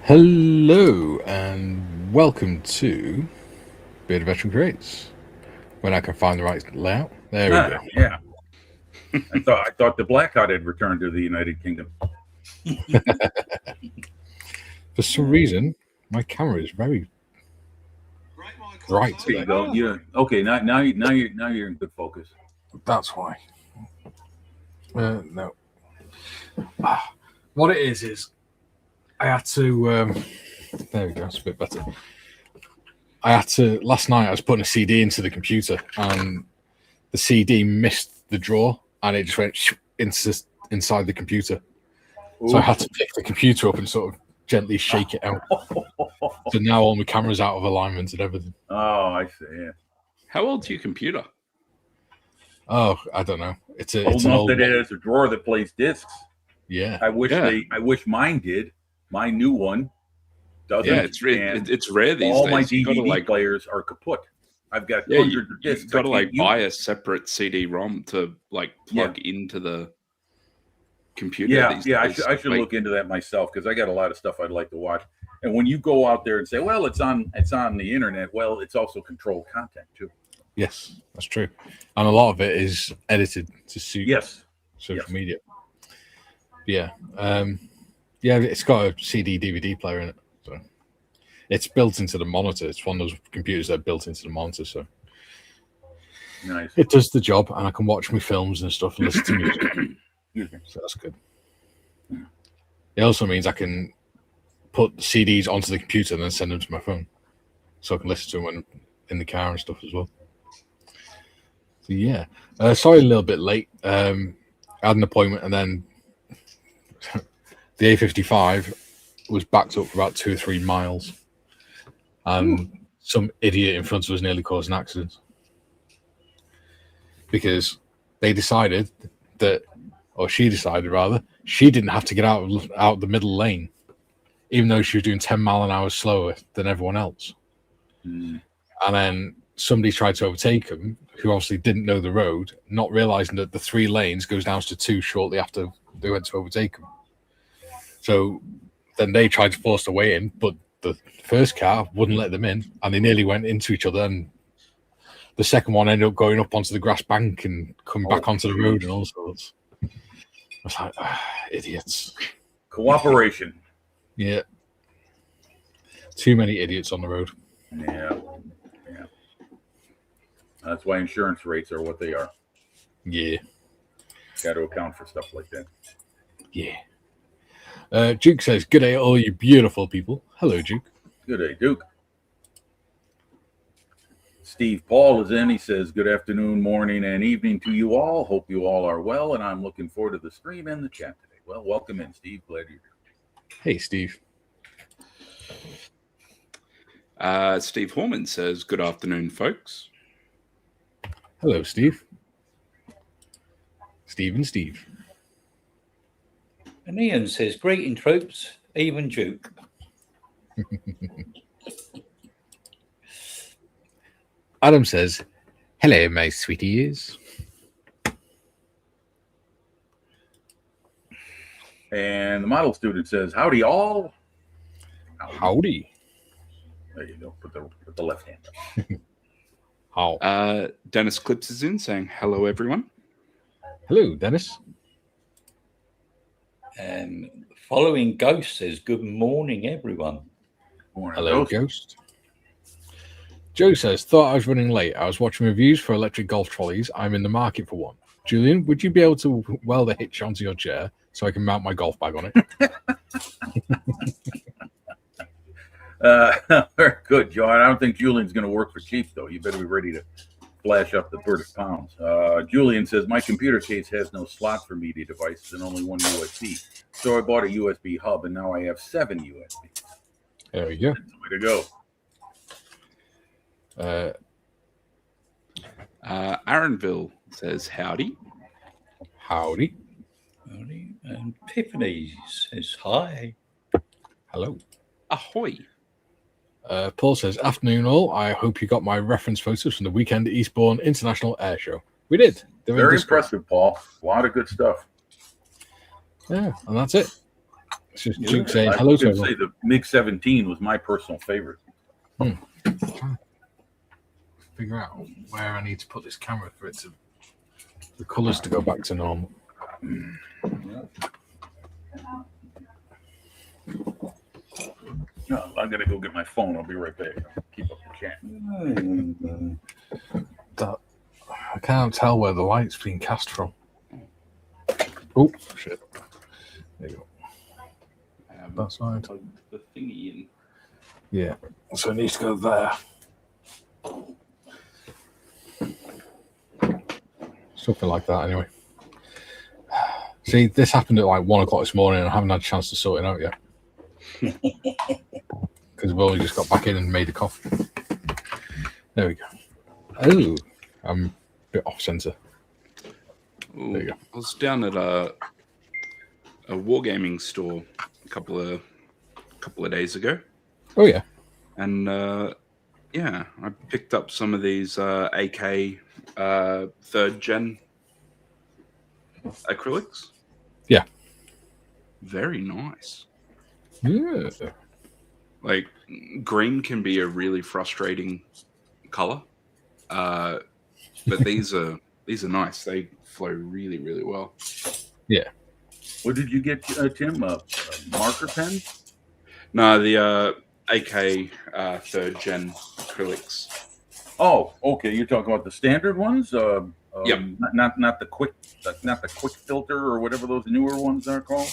Hello and welcome to Bearded Veteran Creates. When I can find the right layout, there we go. Yeah. I thought the Blackout had returned to the United Kingdom. For some reason, my camera is very bright There you today. go. Yeah. Okay. Now you're in good focus. That's why. No. What it is I had to. There we go. It's a bit better. I had to last night. I was putting a CD into the computer, and the CD missed the drawer, and it just went inside the computer. So I had to pick the computer up and sort of gently shake it out. So now all my camera's out of alignment and everything. Oh, I see. Yeah. How old's your computer? Oh, I don't know. It's Old an enough old that one. it has a drawer that plays discs. Yeah. I wish mine did. My new one doesn't. Yeah, it's rare these all days. my You gotta, DVD players are kaput. I've got you hundreds of discs. got to I can't use buy them. a separate CD-ROM to plug into the computer. Yeah, these yeah. days. I should look into that myself because I got a lot of stuff I'd like to watch. And when you go out there and say, "Well, it's on the internet," well, it's also controlled content too. Yes, that's true. And a lot of it is edited to suit social Yes. media. Yeah. Yeah, it's got a CD DVD player in it. So it's built into the monitor. It's one of those computers that are built into the monitor. So Nice. it does the job, and I can watch my films and stuff and listen to music. So that's good. It also means I can put CDs onto the computer and then send them to my phone. So I can listen to them when in the car and stuff as well. So yeah. Sorry, a little bit late. I had an appointment, and then the A55 was backed up for about 2 or 3 miles. And some idiot in front of us nearly caused an accident. Because they decided that, or she decided rather, she didn't have to get out the middle lane, even though she was doing 10 mile an hour slower than everyone else. And then somebody tried to overtake them, who obviously didn't know the road, not realizing that the 3 lanes goes down to 2 shortly after they went to overtake them. So then they tried to force their way in, but the first car wouldn't let them in, and they nearly went into each other. And the second one ended up going up onto the grass bank and coming back onto the road and all sorts. I was like, idiots. Cooperation. Yeah. Too many idiots on the road. Yeah. That's why insurance rates are what they are. Yeah. Got to account for stuff like that. Yeah. Duke says, "Good day, all you beautiful people." Hello, Duke. Good day, Duke. Steve Paul is in. He says, "Good afternoon, morning, and evening to you all. Hope you all are well, and I'm looking forward to the stream and the chat today." Well, welcome in, Steve. Glad you're here. Hey, Steve. Steve Horman says, "Good afternoon, folks." Hello, Steve. Steve. And Ian says, "Greeting troops, even Duke." Adam says, "Hello, my sweeties." And the model student says, "Howdy, all." Howdy. There you go. Put the left hand up. How? Dennis Clips is in saying, "Hello, everyone." Hello, Dennis. Following Ghost says, "Good morning, everyone." Morning, Hello, Ghost. Ghost. Joe says, "Thought I was running late. I was watching reviews for electric golf trolleys. I'm in the market for one. Julian, would you be able to weld a hitch onto your chair so I can mount my golf bag on it?" Very good, John. I don't think Julian's going to work for cheap, though. You better be ready to flash up the British pounds. Julian says, "My computer case has no slot for media devices and only one USB. So I bought a USB hub, and now I have 7 USBs. There we go. That's the way to go. Aaronville says, "Howdy." Howdy. And Tiffany says, "Hi." Hello. Ahoy. Paul says, "Afternoon all. I hope you got my reference photos from the weekend Eastbourne International Air Show." We did. Very impressive, Paul. A lot of good stuff. Yeah, and that's it. It's just Duke saying I hello was to going to everyone. say the MiG-17 was my personal favorite. Figure out where I need to put this camera for it to the colours to go back to normal. No, I'm going to go get my phone. I'll be right back. Keep up the chat. I can't tell where the light's being cast from. Oh shit! There you go. That's fine. Plug the thingy in. Yeah. So it needs to go there. Something like that, anyway. See, this happened at like 1 o'clock this morning, and I haven't had a chance to sort it out yet. Because we've only just got back in and made the coffee. There we go. Oh, I'm a bit off center. Ooh, There you go. I was down at a wargaming store a couple of days ago, Oh yeah. and yeah, I picked up some of these AK 3rd gen acrylics. Yeah. Very nice. Yeah. Like, green can be a really frustrating color, but these are nice. They flow really, really well. Yeah. What did you get, Tim? Marker pen? No, the AK 3rd gen acrylics. Oh, okay. You're talking about the standard ones. Yep. Not the quick filter or whatever those newer ones are called.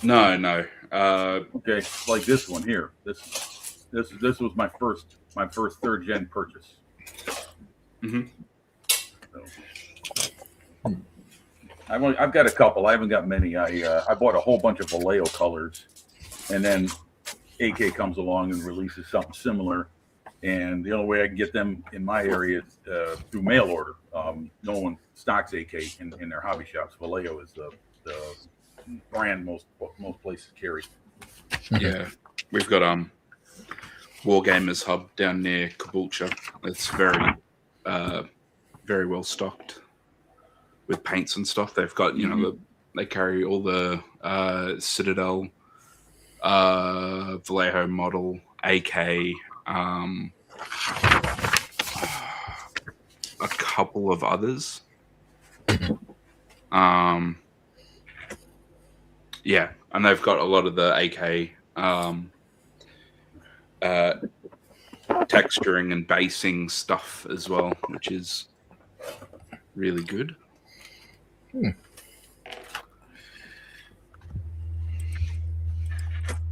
No. Okay, like this one here. This was my first 3rd gen purchase. Mhm. So, I've got a couple. I haven't got many. I bought a whole bunch of Vallejo colors, and then AK comes along and releases something similar. And the only way I can get them in my area is through mail order. No one stocks AK in their hobby shops. Vallejo is the brand most places carry. Yeah, we've got Wargamers Hub down near Caboolture. It's very well stocked with paints and stuff. They've got they carry all the Citadel, Vallejo model, AK, a couple of others. Yeah, and they've got a lot of the AK texturing and basing stuff as well, which is really good.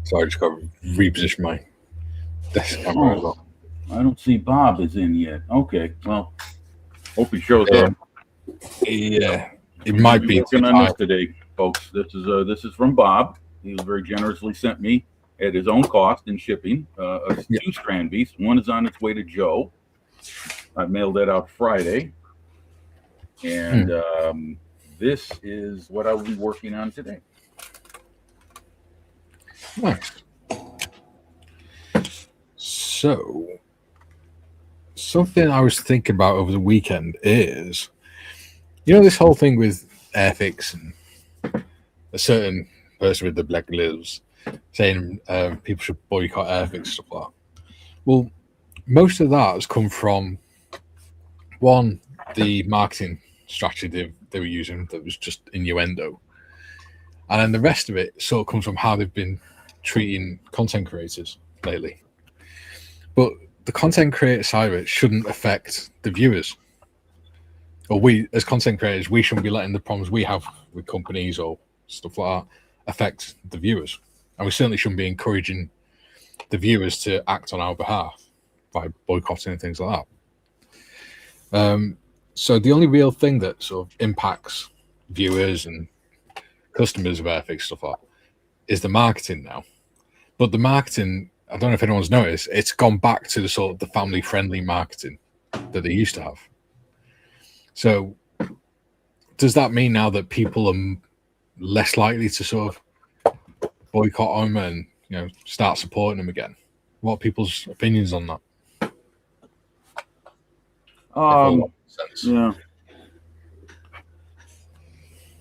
So I just got to reposition my desk camera as well. I don't see Bob is in yet. Okay, well, hope he shows up. Yeah, it might be working on this today, folks. This is from Bob. He was very generously sent me at his own cost in shipping two strand beasts. One is on its way to Joe. I mailed that out Friday, and this is what I will be working on today. Nice. So, something I was thinking about over the weekend is, this whole thing with Airfix and a certain person with the black lives saying people should boycott Airfix, stuff like that. Well, most of that has come from, one, the marketing strategy they were using that was just innuendo. And then the rest of it sort of comes from how they've been treating content creators lately. But the content creator side of it shouldn't affect the viewers. Or we, as content creators, we shouldn't be letting the problems we have with companies or stuff like that affect the viewers. And we certainly shouldn't be encouraging the viewers to act on our behalf by boycotting and things like that. So the only real thing that sort of impacts viewers and customers of Airfix, stuff like that, is the marketing now. But the marketing, I don't know if anyone's noticed, it's gone back to the sort of the family-friendly marketing that they used to have. So does that mean now that people are less likely to sort of boycott them and start supporting them again? What are people's opinions on that? Yeah.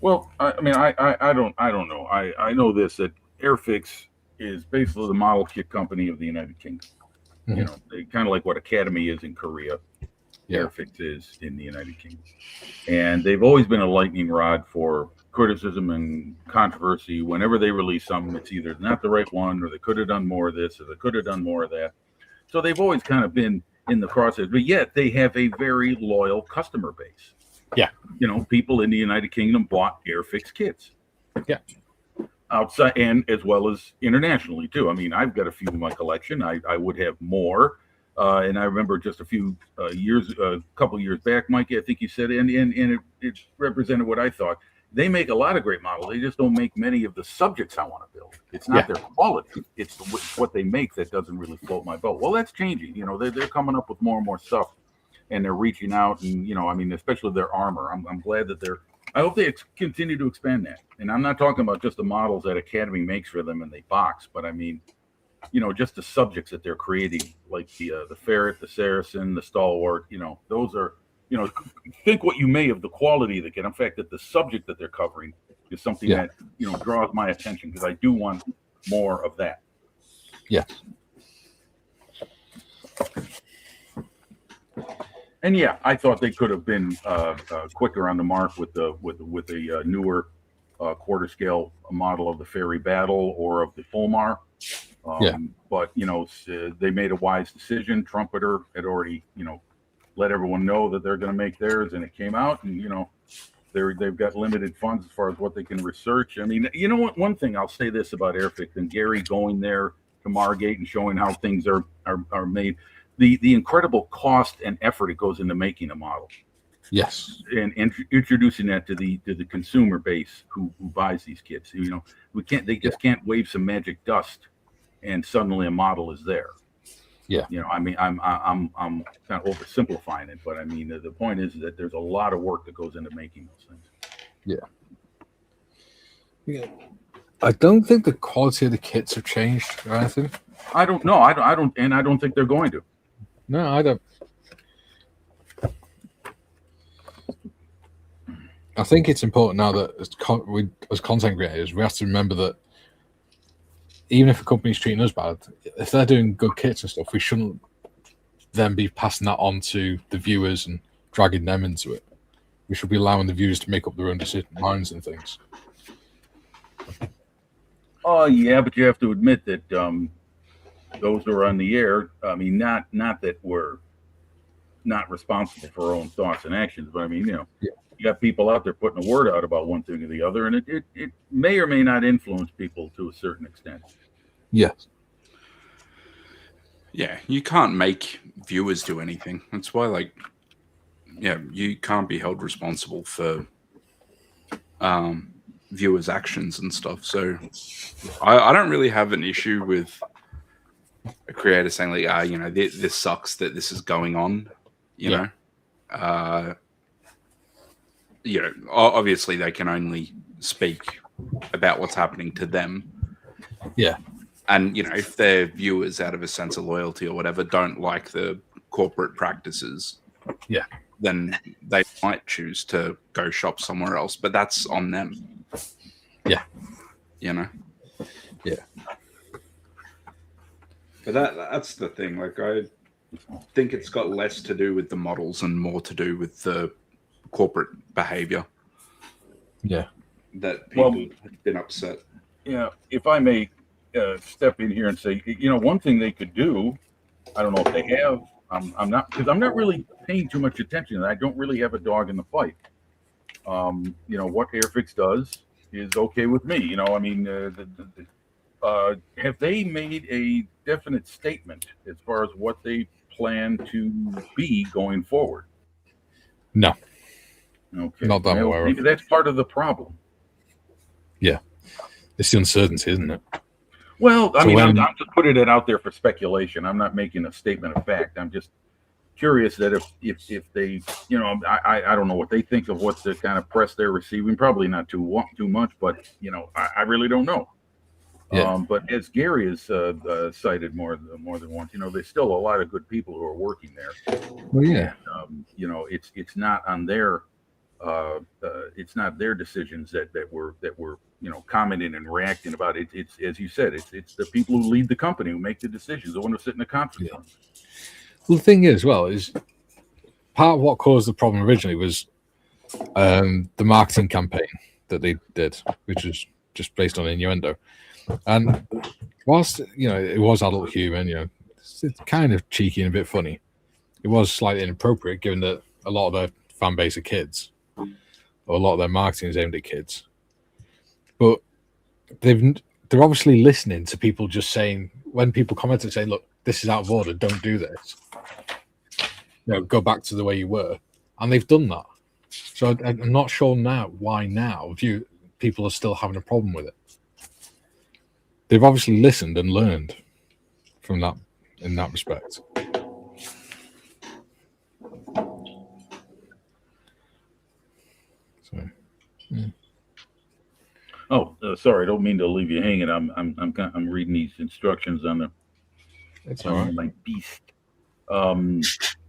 Well, I mean, I don't know. I know this, that Airfix is basically the model kit company of the United Kingdom. Mhm. You know, they kind of like what Academy is in Korea. Yeah. Airfix is in the United Kingdom, and they've always been a lightning rod for criticism and controversy. Whenever they release something, it's either not the right one, or they could have done more of this, or they could have done more of that. So they've always kind of been in the crosshairs, but yet they have a very loyal customer base. Yeah. You know, people in the United Kingdom bought Airfix kits. Yeah. Outside and as well as internationally too. I mean, I've got a few in my collection. I would have more. And I remember just a couple years back, Mike, I think you said, and it represented what I thought. They make a lot of great models. They just don't make many of the subjects I want to build. It's not their quality. It's what they make that doesn't really float my boat. Well, that's changing. You know, they're coming up with more and more stuff, and they're reaching out. And, you know, I mean, especially their armor. I'm glad that I hope they continue to expand that. And I'm not talking about just the models that Academy makes for them and they box, but I mean, you know, just the subjects that they're creating, like the ferret, the Saracen, the stalwart. You know, those are, you know, think what you may of the quality of the kit. In fact, that the subject that they're covering is something that, you know, draws my attention, because I do want more of that. Yeah. And yeah, I thought they could have been quicker on the mark with a newer quarter scale model of the Fairy Battle or of the Fulmar. But, you know, they made a wise decision. Trumpeter had already, you know, let everyone know that they're going to make theirs, and it came out, and, you know, they've got limited funds as far as what they can research. I mean, you know what? One thing I'll say this about Airfix, and Gary going there to Margate and showing how things are made, the incredible cost and effort it goes into making a model. Yes. And introducing that to the consumer base who buys these kits. You know, they just can't wave some magic dust and suddenly a model is there. Yeah. You know, I mean, I'm kind of oversimplifying it, but I mean, the point is that there's a lot of work that goes into making those things. Yeah. I don't think the quality of the kits have changed or anything. I don't know. I don't think they're going to. No, I don't. I think it's important now that as content creators, we have to remember that even if a company's treating us bad, if they're doing good kits and stuff, we shouldn't then be passing that on to the viewers and dragging them into it. We should be allowing the viewers to make up their own minds and things. Oh yeah, but you have to admit that those who are on the air, I mean, not that we're not responsible for our own thoughts and actions, but I mean, you know, you got people out there putting a word out about one thing or the other, and it may or may not influence people to a certain extent. Yes. Yeah, you can't make viewers do anything. That's why, like, yeah, you can't be held responsible for viewers' actions and stuff. So I don't really have an issue with a creator saying, like, you know, this sucks that this is going on, you know. You know, obviously they can only speak about what's happening to them. Yeah. And, you know, if their viewers, out of a sense of loyalty or whatever, don't like the corporate practices, then they might choose to go shop somewhere else. But that's on them. Yeah. You know? Yeah. But that's the thing. Like, I think it's got less to do with the models and more to do with the corporate behavior. Yeah. That people have been upset. Yeah. If I may step in here and say, you know, one thing they could do, I don't know if they have, I'm not really paying too much attention. I don't really have a dog in the fight. You know, what Airfix does is okay with me. You know, I mean, have they made a definite statement as far as what they plan to be going forward? No. Okay. Not that I'm aware of. Maybe that's part of the problem. Yeah. It's the uncertainty, isn't it? Well, I mean, I'm just putting it out there for speculation. I'm not making a statement of fact. I'm just curious that if they, you know, I don't know what they think of what the kind of press they're receiving. Probably not too much, but you know, I really don't know. Yeah. But as Gary has cited more than once, you know, there's still a lot of good people who are working there. Well, yeah. And, you know, it's not on their it's not their decisions that were commenting and reacting about it. It's as you said, it's the people who lead the company who make the decisions. The one who sit in the conference room. Well, the thing is, is part of what caused the problem originally was the marketing campaign that they did, which was just based on innuendo. And whilst it was adult humor, it's kind of cheeky and a bit funny, it was slightly inappropriate given that a lot of their fan base are kids, or a lot of their marketing is aimed at kids. But they're obviously listening to people just saying, when people comment and say, "Look, this is out of order. Don't do this. Go back to the way you were," and they've done that. So I'm not sure why people are still having a problem with it. They've obviously listened and learned from that in that respect. So, yeah. Oh, sorry, I don't mean to leave you hanging. I'm reading these instructions on my beast.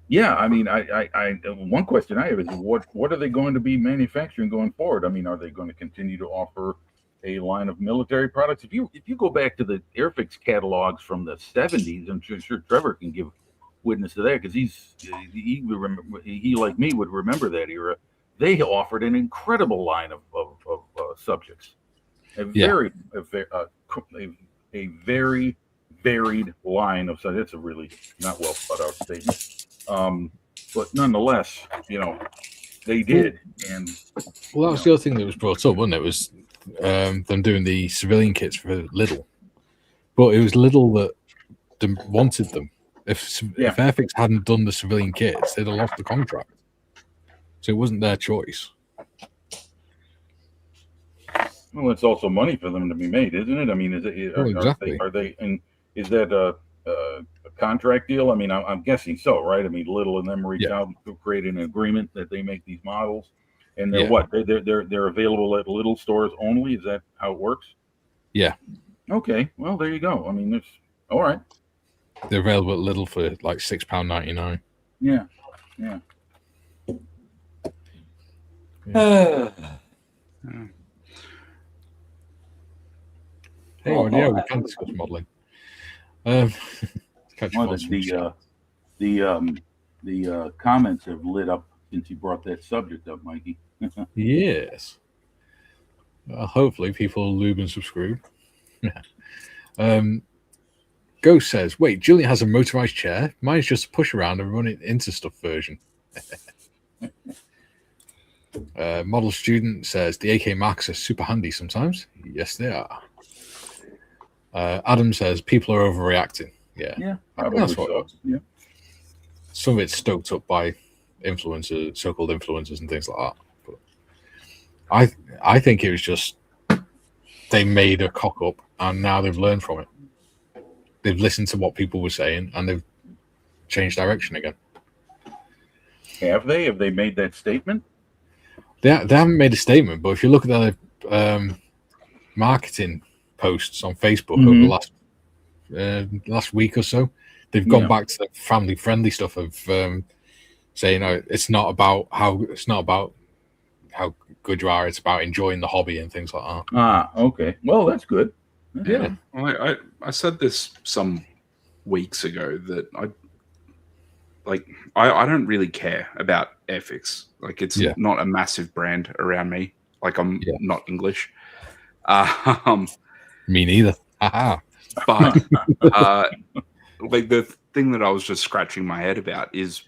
Yeah, I mean, I one question I have is what are they going to be manufacturing going forward? I mean, are they going to continue to offer a line of military products? If you go back to the Airfix catalogs from the 70s, I'm sure Trevor can give witness to that, because he like me would remember that era. They offered an incredible line of subjects, a very varied line of subjects. It's a really not well thought out statement, but nonetheless, they did. And well, that was the other thing that was brought up, wasn't it? It was them doing the civilian kits for Lidl, but it was Lidl that wanted them. If Airfix hadn't done the civilian kits, they'd have lost the contract. So it wasn't their choice. Well, it's also money for them to be made, isn't it? I mean, exactly. Are they? And is that a contract deal? I mean, I'm guessing so, right? I mean, Lidl and them reach out to create an agreement that they make these models, and they're they're available at Lidl stores only. Is that how it works? Yeah. Okay. Well, there you go. I mean, it's all right. They're available at Lidl for like £6.99. Yeah. Hey, we can discuss modelling. The comments have lit up since you brought that subject up, Mikey. Yes. Well, hopefully people lube and subscribe. Ghost says, "Wait, Julian has a motorized chair. Mine's just a push around and run it into stuff version." Model Student says, "The AK Max are super handy sometimes." Yes, they are. Adam says, "People are overreacting." Yeah, that's what. Yeah. Some of it's stoked up by influencers, so-called influencers, and things like that. But I think it was just they made a cock up, and now they've learned from it. They've listened to what people were saying, and they've changed direction again. Have they? Have they made that statement? They haven't made a statement, but if you look at their marketing posts on Facebook over the last week or so, they've gone back to the family-friendly stuff of saying, it's not about how good you are; it's about enjoying the hobby and things like that. Ah, okay. Well, that's good. Yeah. Well, I said this some weeks ago that I don't really care about Airfix. Like, it's not a massive brand around me. Like, I'm not English. Me neither. But like, the thing that I was just scratching my head about is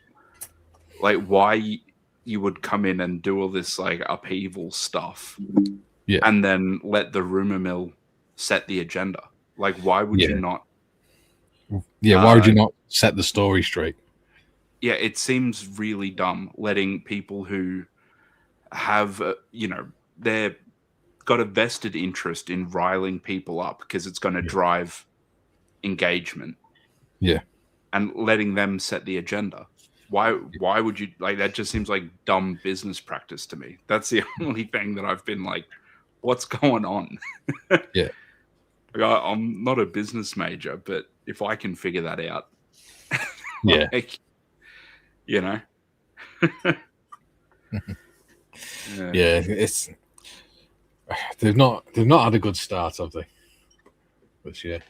like why you would come in and do all this like upheaval stuff, and then let the rumor mill set the agenda. Like, why would you not? Yeah, why would you not set the story straight? Yeah, it seems really dumb letting people who have, they're got a vested interest in riling people up because it's going to drive engagement. Yeah. And letting them set the agenda. Why would you, like, that just seems like dumb business practice to me. That's the only thing that I've been like, what's going on? Yeah. Like, I'm not a business major, but if I can figure that out, yeah. Yeah, it's they've not had a good start, have they? This year.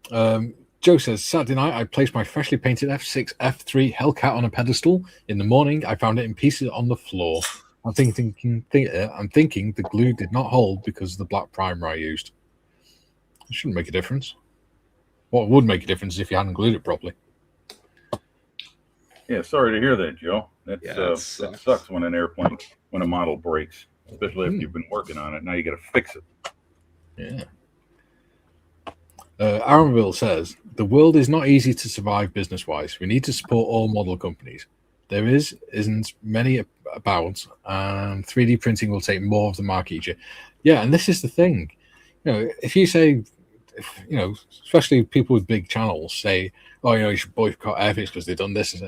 Joe says, Saturday night I placed my freshly painted F6 F3 Hellcat on a pedestal. In the morning I found it in pieces on the floor. I'm thinking the glue did not hold because of the black primer I used. It shouldn't make a difference. What would make a difference is if you hadn't glued it properly. Yeah, sorry to hear that, Joe. That sucks when a model breaks, especially if you've been working on it. Now you got to fix it. Yeah. Aaronville says, the world is not easy to survive business-wise. We need to support all model companies. There isn't many about, and 3D printing will take more of the market each year. Yeah, and this is the thing. If you say, especially people with big channels say, oh, you should boycott Airfix because they've done this.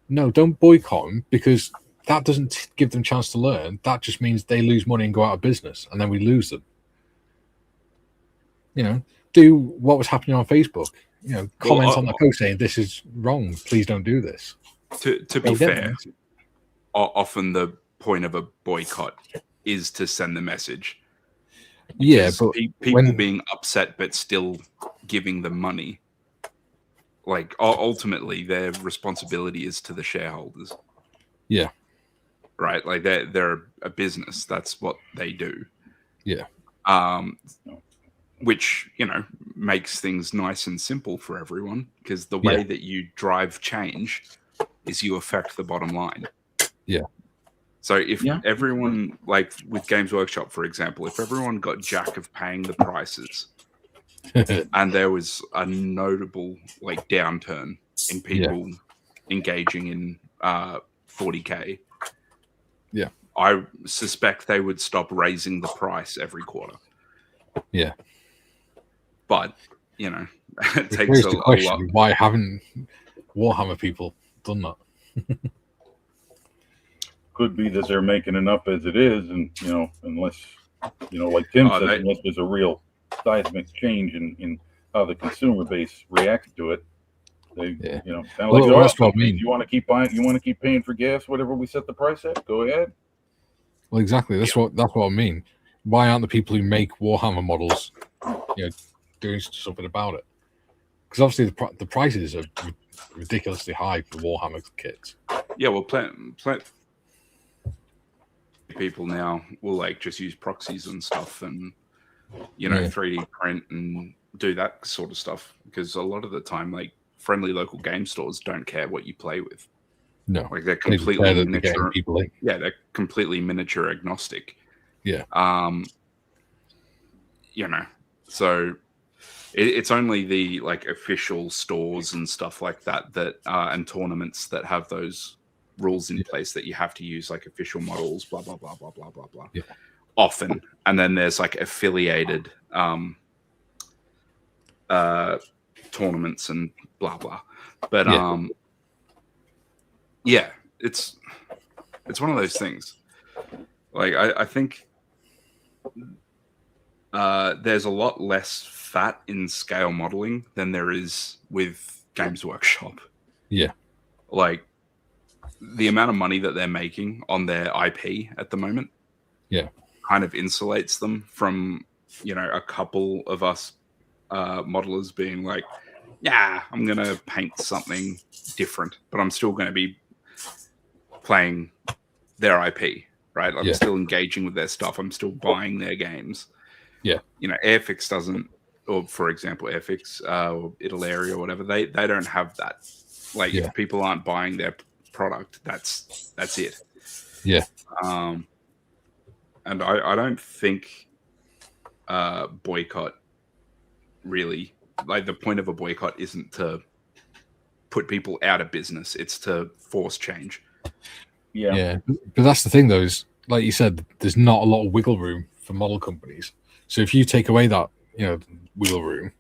No, don't boycott them, because that doesn't give them a chance to learn. That just means they lose money and go out of business, and then we lose them. Do what was happening on Facebook. Comment on the post saying this is wrong. Please don't do this. To be fair, often the point of a boycott is to send the message. Yeah, but people being upset but still giving them money, like ultimately their responsibility is to the shareholders. Yeah. Right. Like they're a business. That's what they do. Yeah. Which, makes things nice and simple for everyone, because the way that you drive change is you affect the bottom line. Yeah. So if everyone, like with Games Workshop, for example, if everyone got jack of paying the prices and there was a notable downturn in people engaging in 40K, I suspect they would stop raising the price every quarter. Yeah. But, it takes a lot. Why haven't Warhammer people done that? Could be that they're making enough as it is, and unless like Tim says, unless there's a real seismic change in how the consumer base reacts to it, they kind of that's what I mean. You want to keep buying, you want to keep paying for gas, whatever we set the price at, go ahead. Well, exactly. That's what I mean. Why aren't the people who make Warhammer models, doing something about it? Because obviously the prices are ridiculously high for Warhammer kits. Yeah, well, people now will just use proxies and stuff, and 3D print and do that sort of stuff, because a lot of the time, friendly local game stores don't care what you play with. No, they're completely miniature. Yeah, they're completely miniature agnostic. Yeah. So it's only the official stores and stuff like that and tournaments that have those rules in place that you have to use official models, blah blah blah blah blah blah blah. Yeah. Often, and then there's affiliated tournaments and blah blah. But it's one of those things. I think there's a lot less fat in scale modeling than there is with Games Workshop. Yeah. The amount of money that they're making on their IP at the moment kind of insulates them from, a couple of us modelers being I'm going to paint something different, but I'm still going to be playing their IP, right? I'm still engaging with their stuff. I'm still buying their games. Yeah. Airfix doesn't, or for example, Airfix or Italeri or whatever, they don't have that. If people aren't buying their product, that's it. Yeah. And I don't think boycott really, the point of a boycott isn't to put people out of business, it's to force change. Yeah, but that's the thing though, is like you said, there's not a lot of wiggle room for model companies. So if you take away that wiggle room,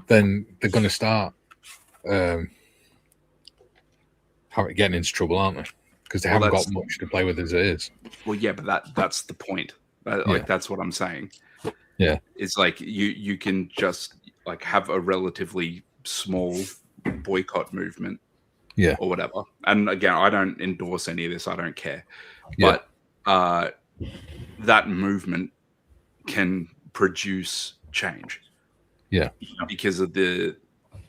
then they're going to start getting into trouble, aren't they? Because they haven't got much to play with as it is. Well, yeah, but that's the point. That's what I'm saying. Yeah, it's you can just have a relatively small boycott movement, or whatever. And again, I don't endorse any of this. I don't care. Yeah. But that movement can produce change. Yeah. Because of the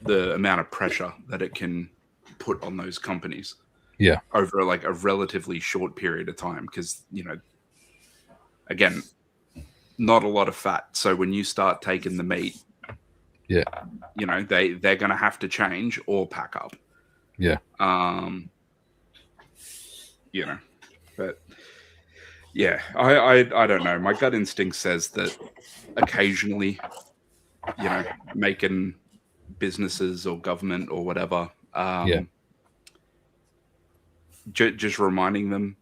amount of pressure that it can put on those companies. Yeah. Over like a relatively short period of time. Because, again, not a lot of fat. So when you start taking the meat, yeah, they're going to have to change or pack up. Yeah. But yeah, I don't know. My gut instinct says that occasionally, making businesses or government or whatever, just reminding them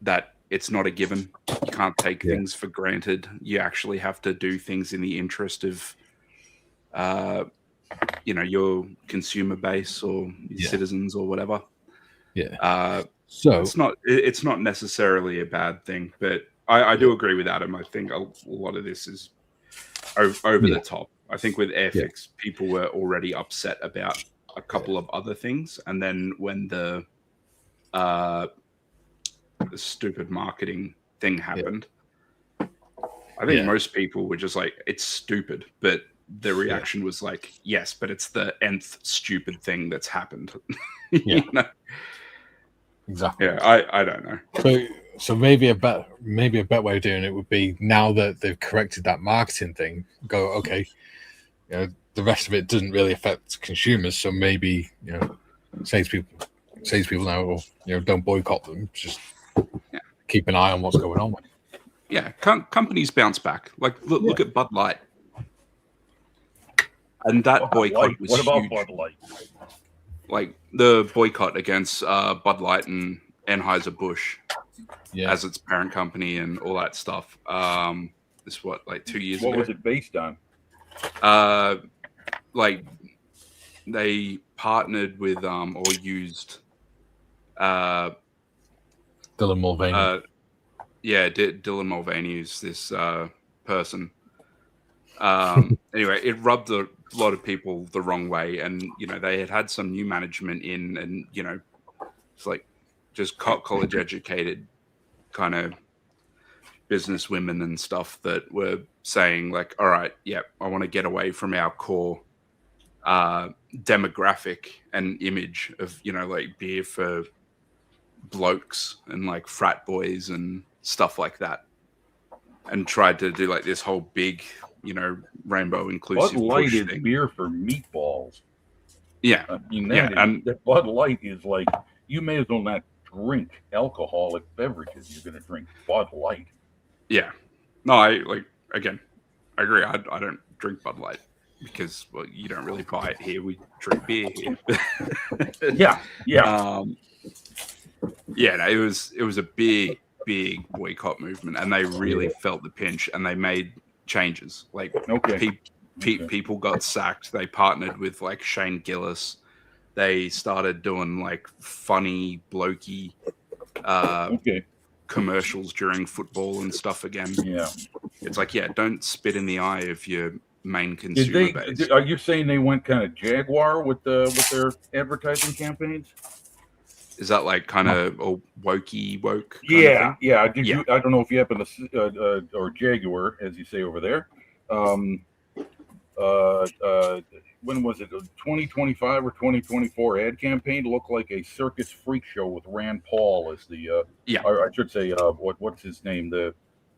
that it's not a given. You can't take things for granted. You actually have to do things in the interest of, your consumer base or your citizens or whatever. Yeah. So it's not necessarily a bad thing, but I do agree with Adam. I think a lot of this is over the top. I think with Airfix, people were already upset about a couple of other things, and then when the stupid marketing thing happened, I think most people were just like, "It's stupid," but the reaction was like, "Yes, but it's the nth stupid thing that's happened." Exactly. Yeah, I don't know. So maybe a better way of doing it would be, now that they've corrected that marketing thing, go, okay, the rest of it doesn't really affect consumers, so maybe say to people now, or don't boycott them, just keep an eye on what's going on. Yeah, companies bounce back. Like look at Bud Light, and that boycott was huge. What about Bud Light? Like the boycott against Bud Light and Anheuser-Busch as its parent company and all that stuff. This is like 2 years ago. What was it based on? Like they partnered with or used Dylan Mulvaney. Dylan Mulvaney is this person. Anyway, it rubbed a lot of people the wrong way, and they had some new management in, and it's like just college educated kind of business women and stuff that were saying like, all right, I want to get away from our core demographic and image of like beer for blokes and like frat boys and stuff like that, and tried to do like this whole big rainbow inclusive Bud Light push is thing. beer for meatballs. Yeah. I mean, that Bud Light is like, you may as well drink alcoholic beverages. You're going to drink Bud Light. Yeah. No, I agree. I don't drink Bud Light because, well, you don't really buy it here. We drink beer here. Yeah. It was a big boycott movement, and they really felt the pinch, and they made changes. Like, people got sacked. They partnered with like Shane Gillis. They started doing like funny blokey commercials during football and stuff again. Yeah. It's like, don't spit in the eye of your main consumer base. Are you saying they went kind of Jaguar with their advertising campaigns? Is that like kind of a woke? Yeah. I don't know if you happen to or Jaguar, as you say over there. When was it? 2025 or 2024 ad campaign looked like a circus freak show with Rand Paul as the or I should say what's his name, the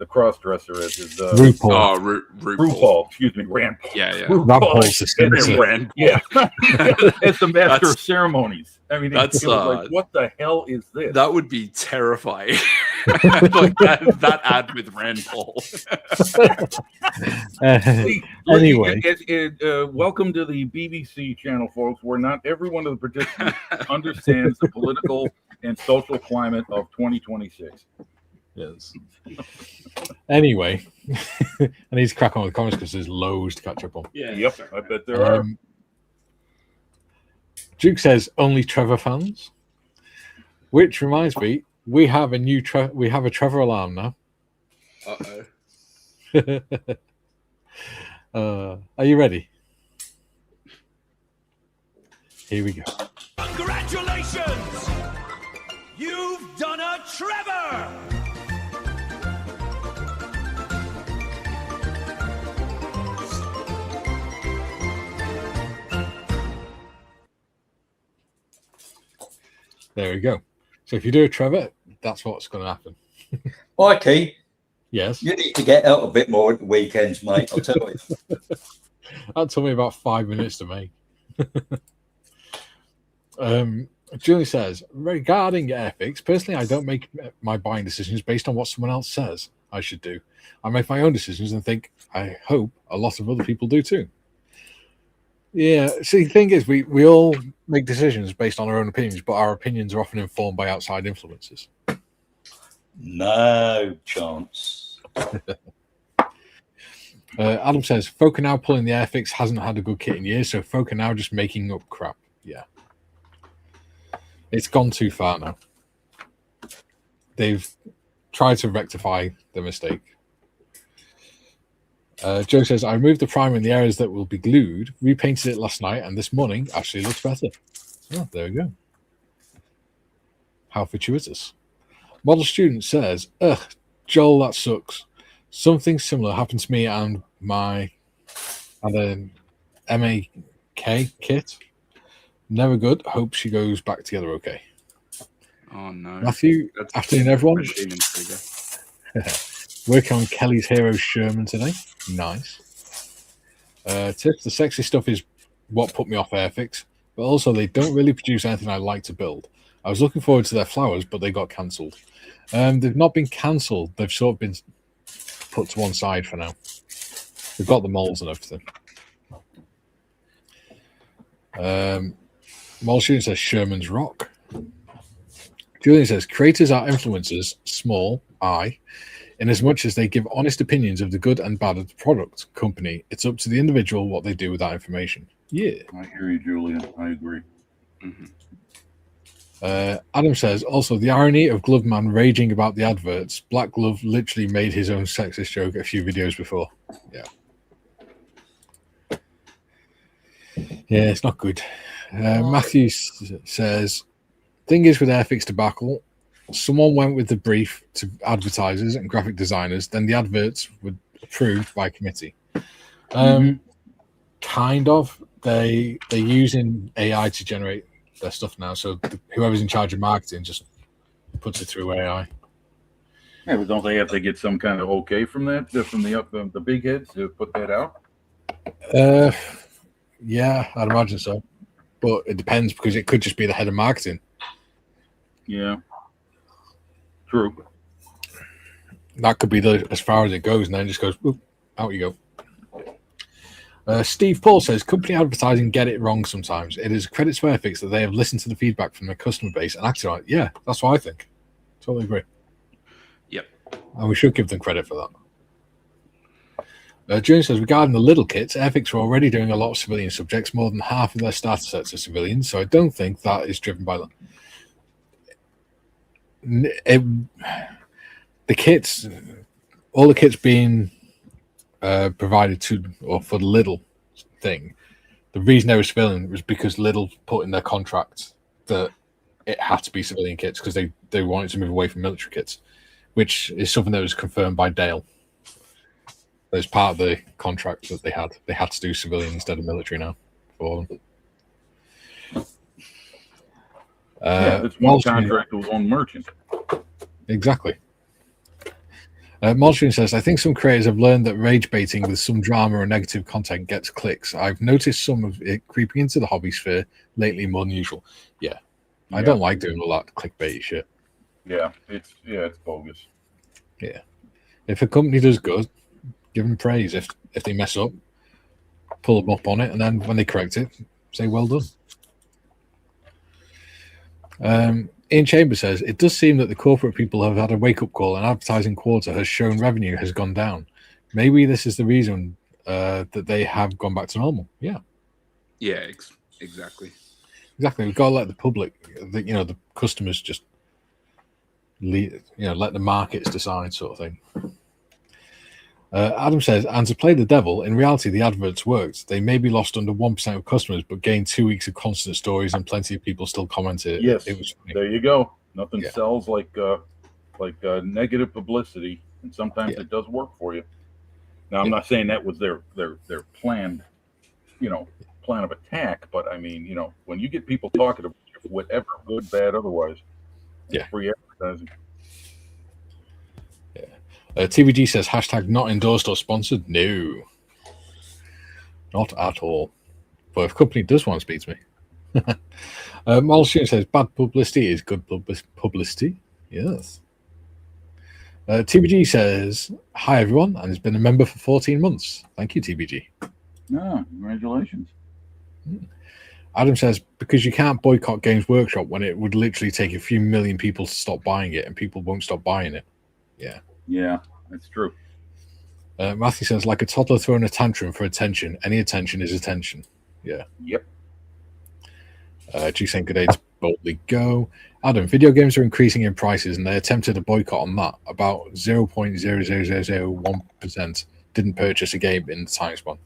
cross-dresser as his RuPaul. RuPaul, excuse me, Rand Paul. RuPaul's the Rand. Yeah. As the master of ceremonies. I mean, it was like, what the hell is this? That would be terrifying. Like that ad with Rand Paul. Anyway, welcome to the BBC channel, folks, where not every one of the participants understands the political and social climate of 2026. Yes. Anyway, I need to crack on with the comments because there's loads to catch up on. Yeah. Yep. I bet there are. Duke says only Trevor fans, which reminds me, we have a Trevor alarm now. Are you ready? Here we go. Congratulations! You've done a Trevor! There we go. So if you do a Trevor, that's what's going to happen. Mikey, Yes. you need to get out a bit more at the weekends, mate. I'll tell you. That took me about 5 minutes to make. Julie says, regarding Airfix, personally, I don't make my buying decisions based on what someone else says I should do. I make my own decisions and think, I hope a lot of other people do too. Yeah, see, the thing is, we all make decisions based on our own opinions, but our opinions are often informed by outside influences. No chance. Adam says, folk are now pulling the Airfix hasn't had a good kit in years, so folk are now just making up crap. Yeah. It's gone too far now. They've tried to rectify the mistake. Joe says, I removed the primer in the areas that will be glued, repainted it last night, and this morning actually looks better. Oh, there we go. How fortuitous. Model student says, ugh, Joel, that sucks. Something similar happened to me and an MAK kit. Never good. Hope she goes back together okay. Oh no. Matthew, That's afternoon everyone. Demon Trigger. Working on Kelly's Hero Sherman today. Nice. Tips, the sexy stuff is what put me off Airfix, but also they don't really produce anything I like to build. I was looking forward to their flowers, but they got cancelled. They've not been cancelled. They've sort of been put to one side for now. We've got the molds and everything. Molshun says Sherman's Rock. Julian says creators are influencers, small I, in as much as they give honest opinions of the good and bad of the product company. It's up to the individual what they do with that information. Yeah. I hear you, Julian. I agree. Mhm. Adam says, also, the irony of Glove Man raging about the adverts. Black Glove literally made his own sexist joke a few videos before. Yeah. Yeah, it's not good. Matthew says, thing is with Airfix debacle, someone went with the brief to advertisers and graphic designers, then the adverts were approved by committee. Kind of. They're using AI to generate their stuff now, so whoever's in charge of marketing just puts it through AI. Yeah, but don't they have to get some kind of okay from that, from the big heads to put that out? Yeah, I'd imagine so, but it depends because it could just be the head of marketing. Yeah, true. That could be as far as it goes, and then it just goes, whoop, out you go. Steve Paul says, company advertising get it wrong sometimes. It is a credit to Airfix that they have listened to the feedback from their customer base and acted on it. Yeah, that's what I think. Totally agree. Yep. And we should give them credit for that. June says, regarding the little kits, Airfix are already doing a lot of civilian subjects. More than half of their starter sets are civilians, so I don't think that is driven by the kits. All the kits being provided to or for the Lidl thing, the reason they were civilian was because Lidl put in their contract that it had to be civilian kits because they wanted to move away from military kits, which is something that was confirmed by Dale. As part of the contract that they had to do civilian instead of military now for them. It's one contract with one merchant. Exactly. Molstream says, I think some creators have learned that rage baiting with some drama or negative content gets clicks. I've noticed some of it creeping into the hobby sphere lately more than usual. Yeah. I don't like doing all that clickbait shit. Yeah, it's bogus. Yeah. If a company does good, give them praise. If they mess up, pull them up on it, and then when they correct it, say well done. Ian Chambers says, it does seem that the corporate people have had a wake-up call and advertising quarter has shown revenue has gone down. Maybe this is the reason that they have gone back to normal. Yeah. Yeah, exactly. Exactly. We've got to let the public, the customers just let the markets decide sort of thing. Adam says, and to play the devil, in reality, the adverts worked. They maybe lost under 1% of customers, but gained 2 weeks of constant stories, and plenty of people still commented. Yes, it was funny. There you go. Nothing sells like negative publicity, and sometimes it does work for you. Now, I'm not saying that was their planned, plan of attack, but I mean, when you get people talking about you whatever, good, bad, otherwise. Yeah. Free advertising. TBG says hashtag not endorsed or sponsored. No, not at all. But if a company does want to speak to me, Model Student says bad publicity is good publicity. Yes. TBG says hi everyone and has been a member for 14 months. Thank you, TBG. No, congratulations. Adam says because you can't boycott Games Workshop when it would literally take a few million people to stop buying it, and people won't stop buying it. Yeah. Yeah, that's true. Matthew says, like a toddler throwing a tantrum for attention. Any attention is attention. Yeah. Yep. G saying good day to boldly go. Adam, video games are increasing in prices and they attempted a boycott on that. About 0.00001% didn't purchase a game in the time span.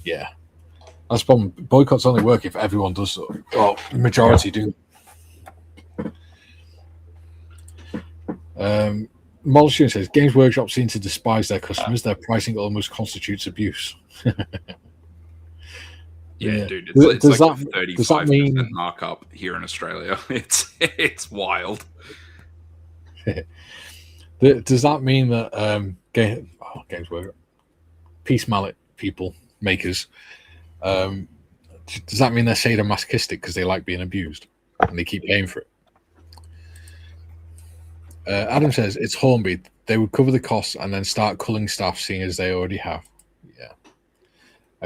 Yeah. That's the problem. Boycotts only work if everyone does so. Well, majority do. Model Student says Games Workshop seem to despise their customers. Their pricing almost constitutes abuse. Yeah, dude, it's does like that, a 35% markup here in Australia. It's wild. Does that mean that Games Workshop, Peace Mallet people, makers, does that mean they're sadomasochistic because they like being abused and they keep paying for it? Adam says it's Hornby. They would cover the costs and then start culling staff, seeing as they already have. Yeah.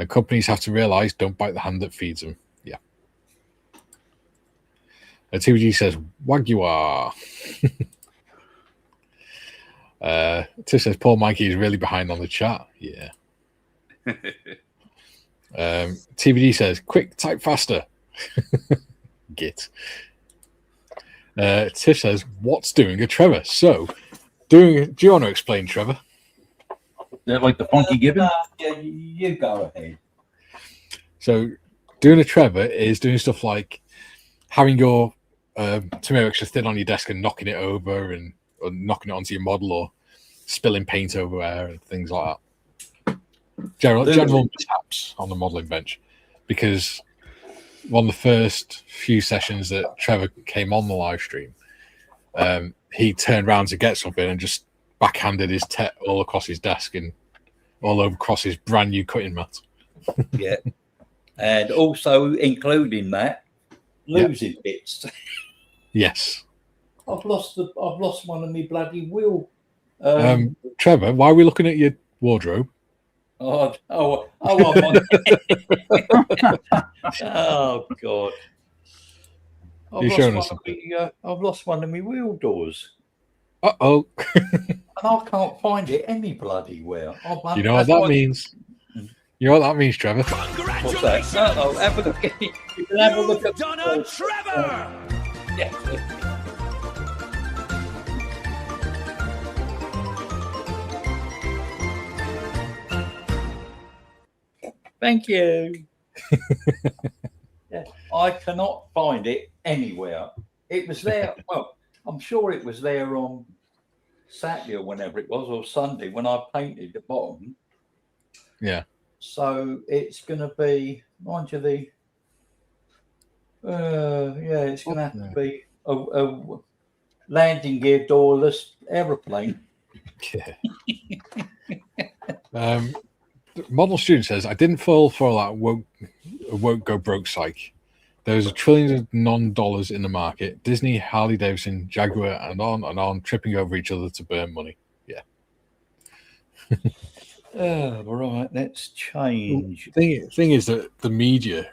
Companies have to realize don't bite the hand that feeds them. Yeah. TVG says Wagyu. Tiff says Paul Mikey is really behind on the chat. Yeah. TVD says quick, type faster. Git. Tiff says, what's doing a Trevor? So, do you want to explain, Trevor? Is that like the funky gibbon? Yeah, you go ahead. So, doing a Trevor is doing stuff like having your tomato extra thin on your desk and knocking it over or knocking it onto your model or spilling paint over there and things like that. General mishaps on the modeling bench. Because one of the first few sessions that Trevor came on the live stream, he turned around to get something and just backhanded his all across his desk and all over across his brand new cutting mat. Yeah, and also including that, losing bits. Yes, I've lost one of my bloody wheel. Trevor, why are we looking at your wardrobe? I'm on oh God! You're showing us something. I've lost one of my wheel doors. Uh-oh. And I can't find it any bloody where. You know what that means? You know what that means, Trevor? What's that? Uh-oh, have a look at it. You can have a look at Trevor! Yeah. Thank you. Yeah, I cannot find it anywhere. It was there. Well, I'm sure it was there on Saturday or whenever it was, or Sunday when I painted the bottom. Yeah. So it's going to be, mind you, it's going to have to be a landing gear doorless aeroplane. Yeah. Model Student says, I didn't fall for that won't go broke psych. There's a trillion of non-dollars in the market. Disney, Harley Davidson, Jaguar, and on, tripping over each other to burn money. Yeah. Right, let's change. Thing is that the media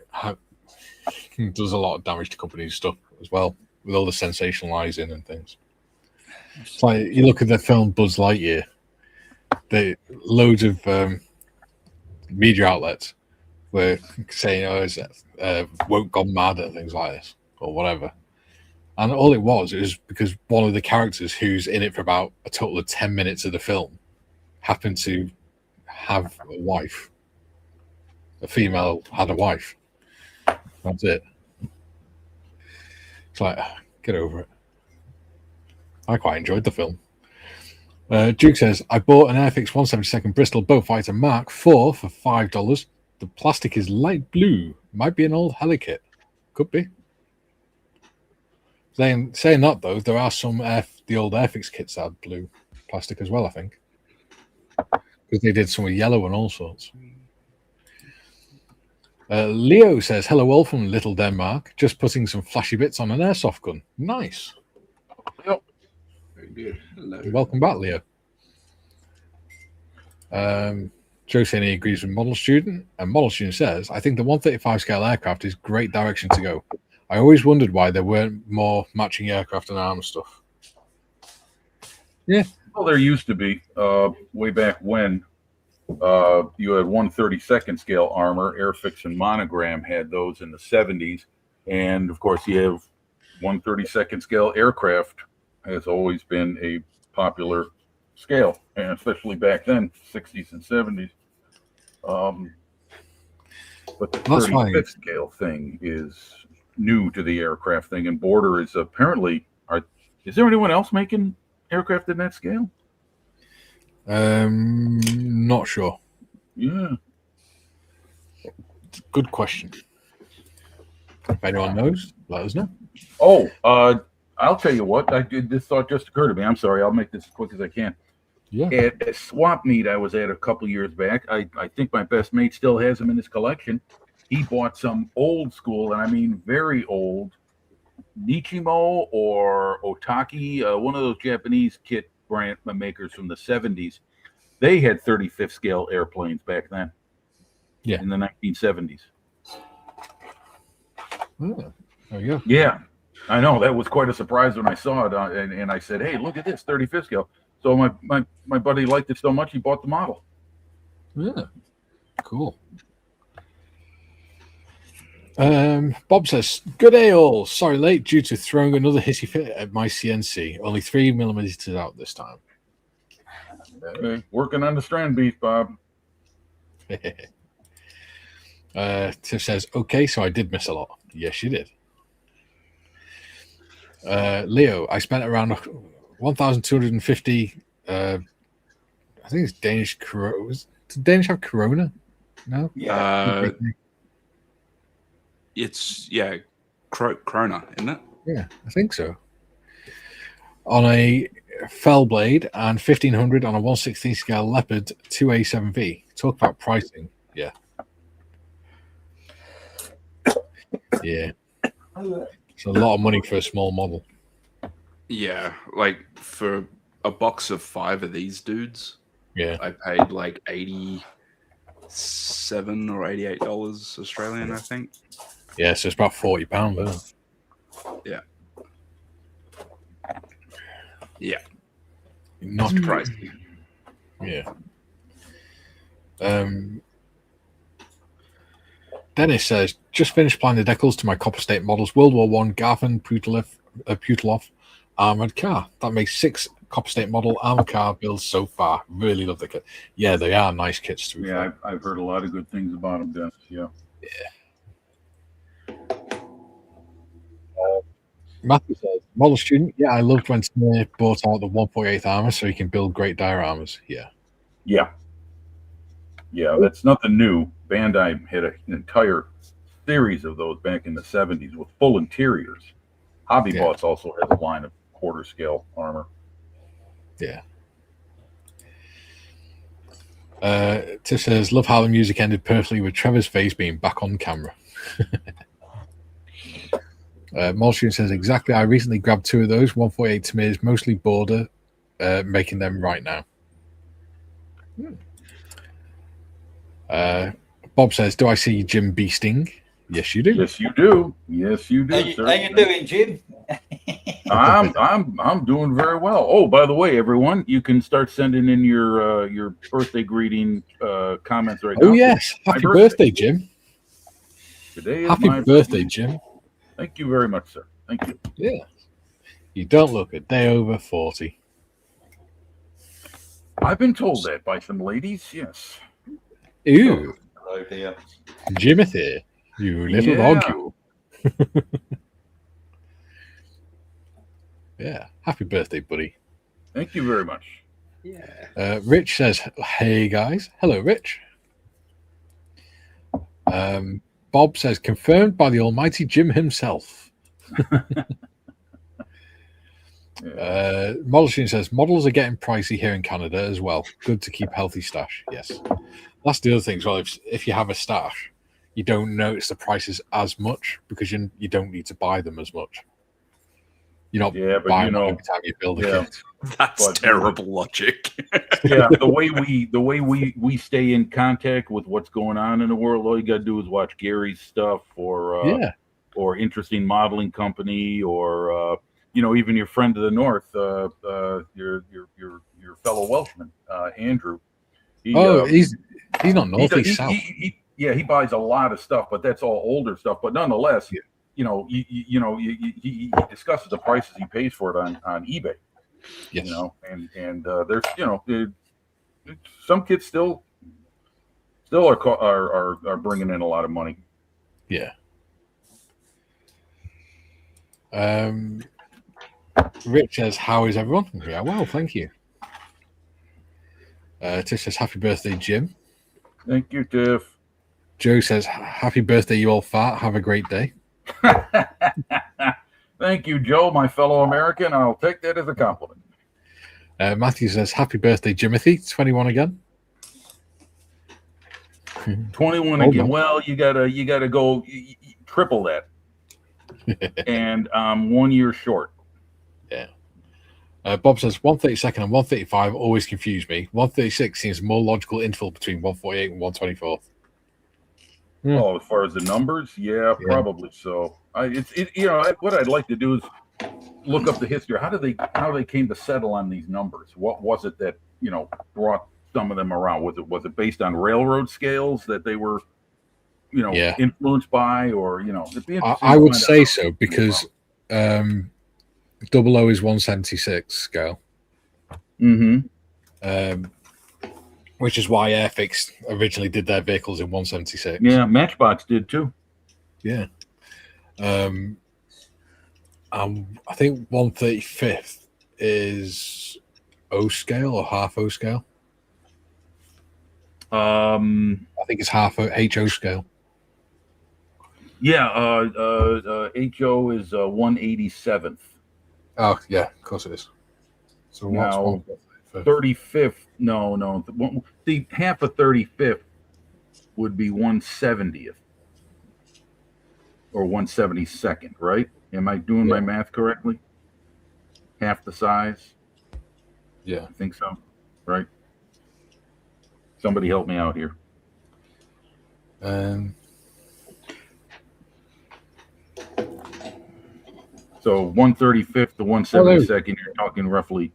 does a lot of damage to companies' stuff as well, with all the sensationalizing and things. It's like you look at the film Buzz Lightyear, loads of media outlets were saying, it's woke gone mad and things like this or whatever. And all it was because one of the characters who's in it for about a total of 10 minutes of the film happened to have a wife. A female had a wife. That's it. It's like, get over it. I quite enjoyed the film. Duke says, I bought an Airfix 172nd Bristol Beaufighter Mark IV for $5. The plastic is light blue. Might be an old Helikit. Could be. Saying that though, there are some the old Airfix kits that had blue plastic as well, I think, because they did some with yellow and all sorts. Leo says, "Hello, all from Little Denmark. Just putting some flashy bits on an airsoft gun. Nice. Yep. Very good. Hello. Welcome back, Leo." Joe saying he agrees with Model Student, and Model Student says, "I think the 135 scale aircraft is great direction to go. I always wondered why there weren't more matching aircraft and armor stuff." Yeah. Well, there used to be way back when you had 132nd scale armor. Airfix and Monogram had those in the 70s. And of course, you have 132nd scale aircraft has always been a popular scale, and especially back then, 60s and 70s. But the 35th scale thing is new to the aircraft thing, and Border is apparently is there anyone else making aircraft in that scale? Not sure. Yeah. Good question. If anyone knows, let us know. Oh, I'll tell you what. This thought just occurred to me. I'm sorry. I'll make this as quick as I can. Yeah. At a swap meet I was at a couple years back, I think my best mate still has them in his collection. He bought some old school, and I mean very old, Nichimo or Otaki, one of those Japanese kit brand makers from the 70s. They had 35th scale airplanes back then. Yeah. In the 1970s. Oh, there you go. Yeah. I know. That was quite a surprise when I saw it. And I said, "Hey, look at this, 35th scale." So my buddy liked it so much, he bought the model. Yeah. Cool. Bob says, "Good day all. Sorry late due to throwing another hissy fit at my CNC. Only 3mm out this time." Working on the strand beef, Bob. Tiff says, "Okay, so I did miss a lot." Yes, you did. Leo, I spent around 1,250. I think it's Danish Corona. Did Danish have Corona? No. Yeah. It's Krona, isn't it? Yeah, I think so. On a fell blade and 1,500 on a 1/16 scale Leopard 2A7V. Talk about pricing. Yeah. Yeah. It's a lot of money for a small model. Yeah, like for a box of 5 of these dudes, Yeah. I paid like $87 or $88 Australian, I think. Yeah, so it's about £40, isn't it? Yeah. Yeah. Not pricey. Yeah. Dennis says, "Just finished applying the decals to my Copper State models. World War I Garfin Putilov armored car. That makes 6 Copper State model armored car builds so far. Really love the kit. Yeah, they are nice kits too. Yeah, I've heard a lot of good things about them, Dennis. Yeah. Matthew says, "Model student. Yeah, I loved when Snare bought out the 1.8 armor so he can build great dioramas." Yeah. Yeah, that's nothing new. Bandai had an entire series of those back in the 70s with full interiors. Hobby Boss also has a line of quarter scale armor. Yeah. Tiff says, "Love how the music ended perfectly with Trevor's face being back on camera." Molshian says, "Exactly. I recently grabbed 2 of those 148 Tamirs, mostly border, making them right now." Bob says, "Do I see Jim beasting?" Yes, you do. Yes, you do. Yes, you do. How you doing, Jim? I'm doing very well. Oh, by the way, everyone, you can start sending in your birthday greeting comments right now. Oh yes, happy birthday, Jim! Today is happy my birthday, Jim! Thank you very much, sir. Thank you. Yeah, you don't look a day over 40. I've been told that by some ladies. Yes. Ew, Hello, dear. Jimothy, you little dog, you. Yeah, happy birthday, buddy. Thank you very much. Yeah. Rich says, "Hey guys." Hello, Rich. Bob says, "Confirmed by the almighty Jim himself." Molishing says models are getting pricey here in Canada as well. Good to keep healthy stash. Yes, that's the other thing as well. If you have a stash, you don't notice the prices as much because you don't need to buy them as much. You're not buying them every time you build a kit. That's terrible logic. Yeah, the way we stay in contact with what's going on in the world, all you got to do is watch Gary's stuff or interesting modeling company or even your friend to the north, your fellow Welshman, Andrew. He's not north. He's south. He buys a lot of stuff, but that's all older stuff. But nonetheless, he discusses the prices he pays for it on eBay. Yes. And there's some kids still are bringing in a lot of money. Yeah. Rich says, "How is everyone?" Yeah, well, thank you. Tiff says, "Happy birthday, Jim." Thank you, Tiff. Joe says, "Happy birthday, you old fart. Have a great day." Thank you, Joe, my fellow American. I'll take that as a compliment. Matthew says, "Happy birthday, Jimothy. 21 again." 21 again. Well, you gotta go triple that. And 1 year short. Yeah. Bob says 132nd and 135 always confuse me. 136 seems a more logical interval between 148 and 124. Oh, as far as the numbers, yeah, probably so. What I'd like to do is look up the history. How they came to settle on these numbers? What was it that brought some of them around? Was it based on railroad scales that they were influenced by, or I would say so because 00 is 176 scale. Mm-hmm. Which is why Airfix originally did their vehicles in 176. Yeah, Matchbox did too. Yeah. I think 135th is O scale or half O scale. I think it's half HO scale. Yeah, HO is 187th. Oh yeah, of course it is. So now 35th. No. See, half of 35th would be 170th or 172nd, right? Am I doing my math correctly? Half the size. Yeah, I think so. Right. Somebody help me out here. So 135th to 172nd, you're talking roughly,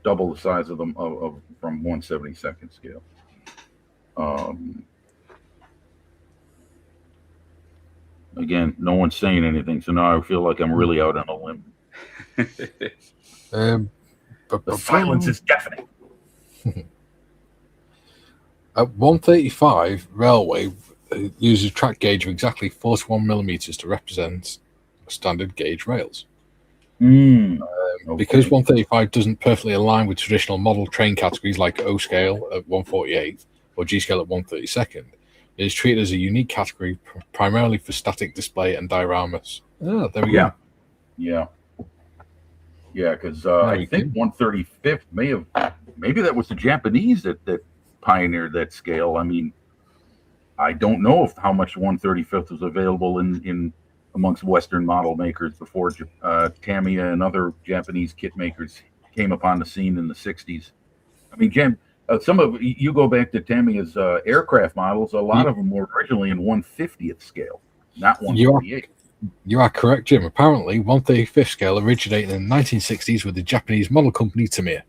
double the size of them from 172nd scale. Again, no one's saying anything, so now I feel like I'm really out on a limb. But the silence is deafening. At 135, railway uses track gauge of exactly 41 millimeters to represent standard gauge rails. Okay. Because 135 doesn't perfectly align with traditional model train categories like O scale at 148 or G scale at 132nd, it is treated as a unique category primarily for static display and dioramas. Oh, there we go. Yeah, because I think 135th maybe that was the Japanese that pioneered that scale. I mean, I don't know how much 135th was available in amongst Western model makers before Tamiya and other Japanese kit makers came upon the scene in the 60s. I mean, you go back to Tamiya's aircraft models, a lot of them were originally in 150th scale, not 148. You are correct, Jim. Apparently, 135th scale originated in the 1960s with the Japanese model company Tamiya.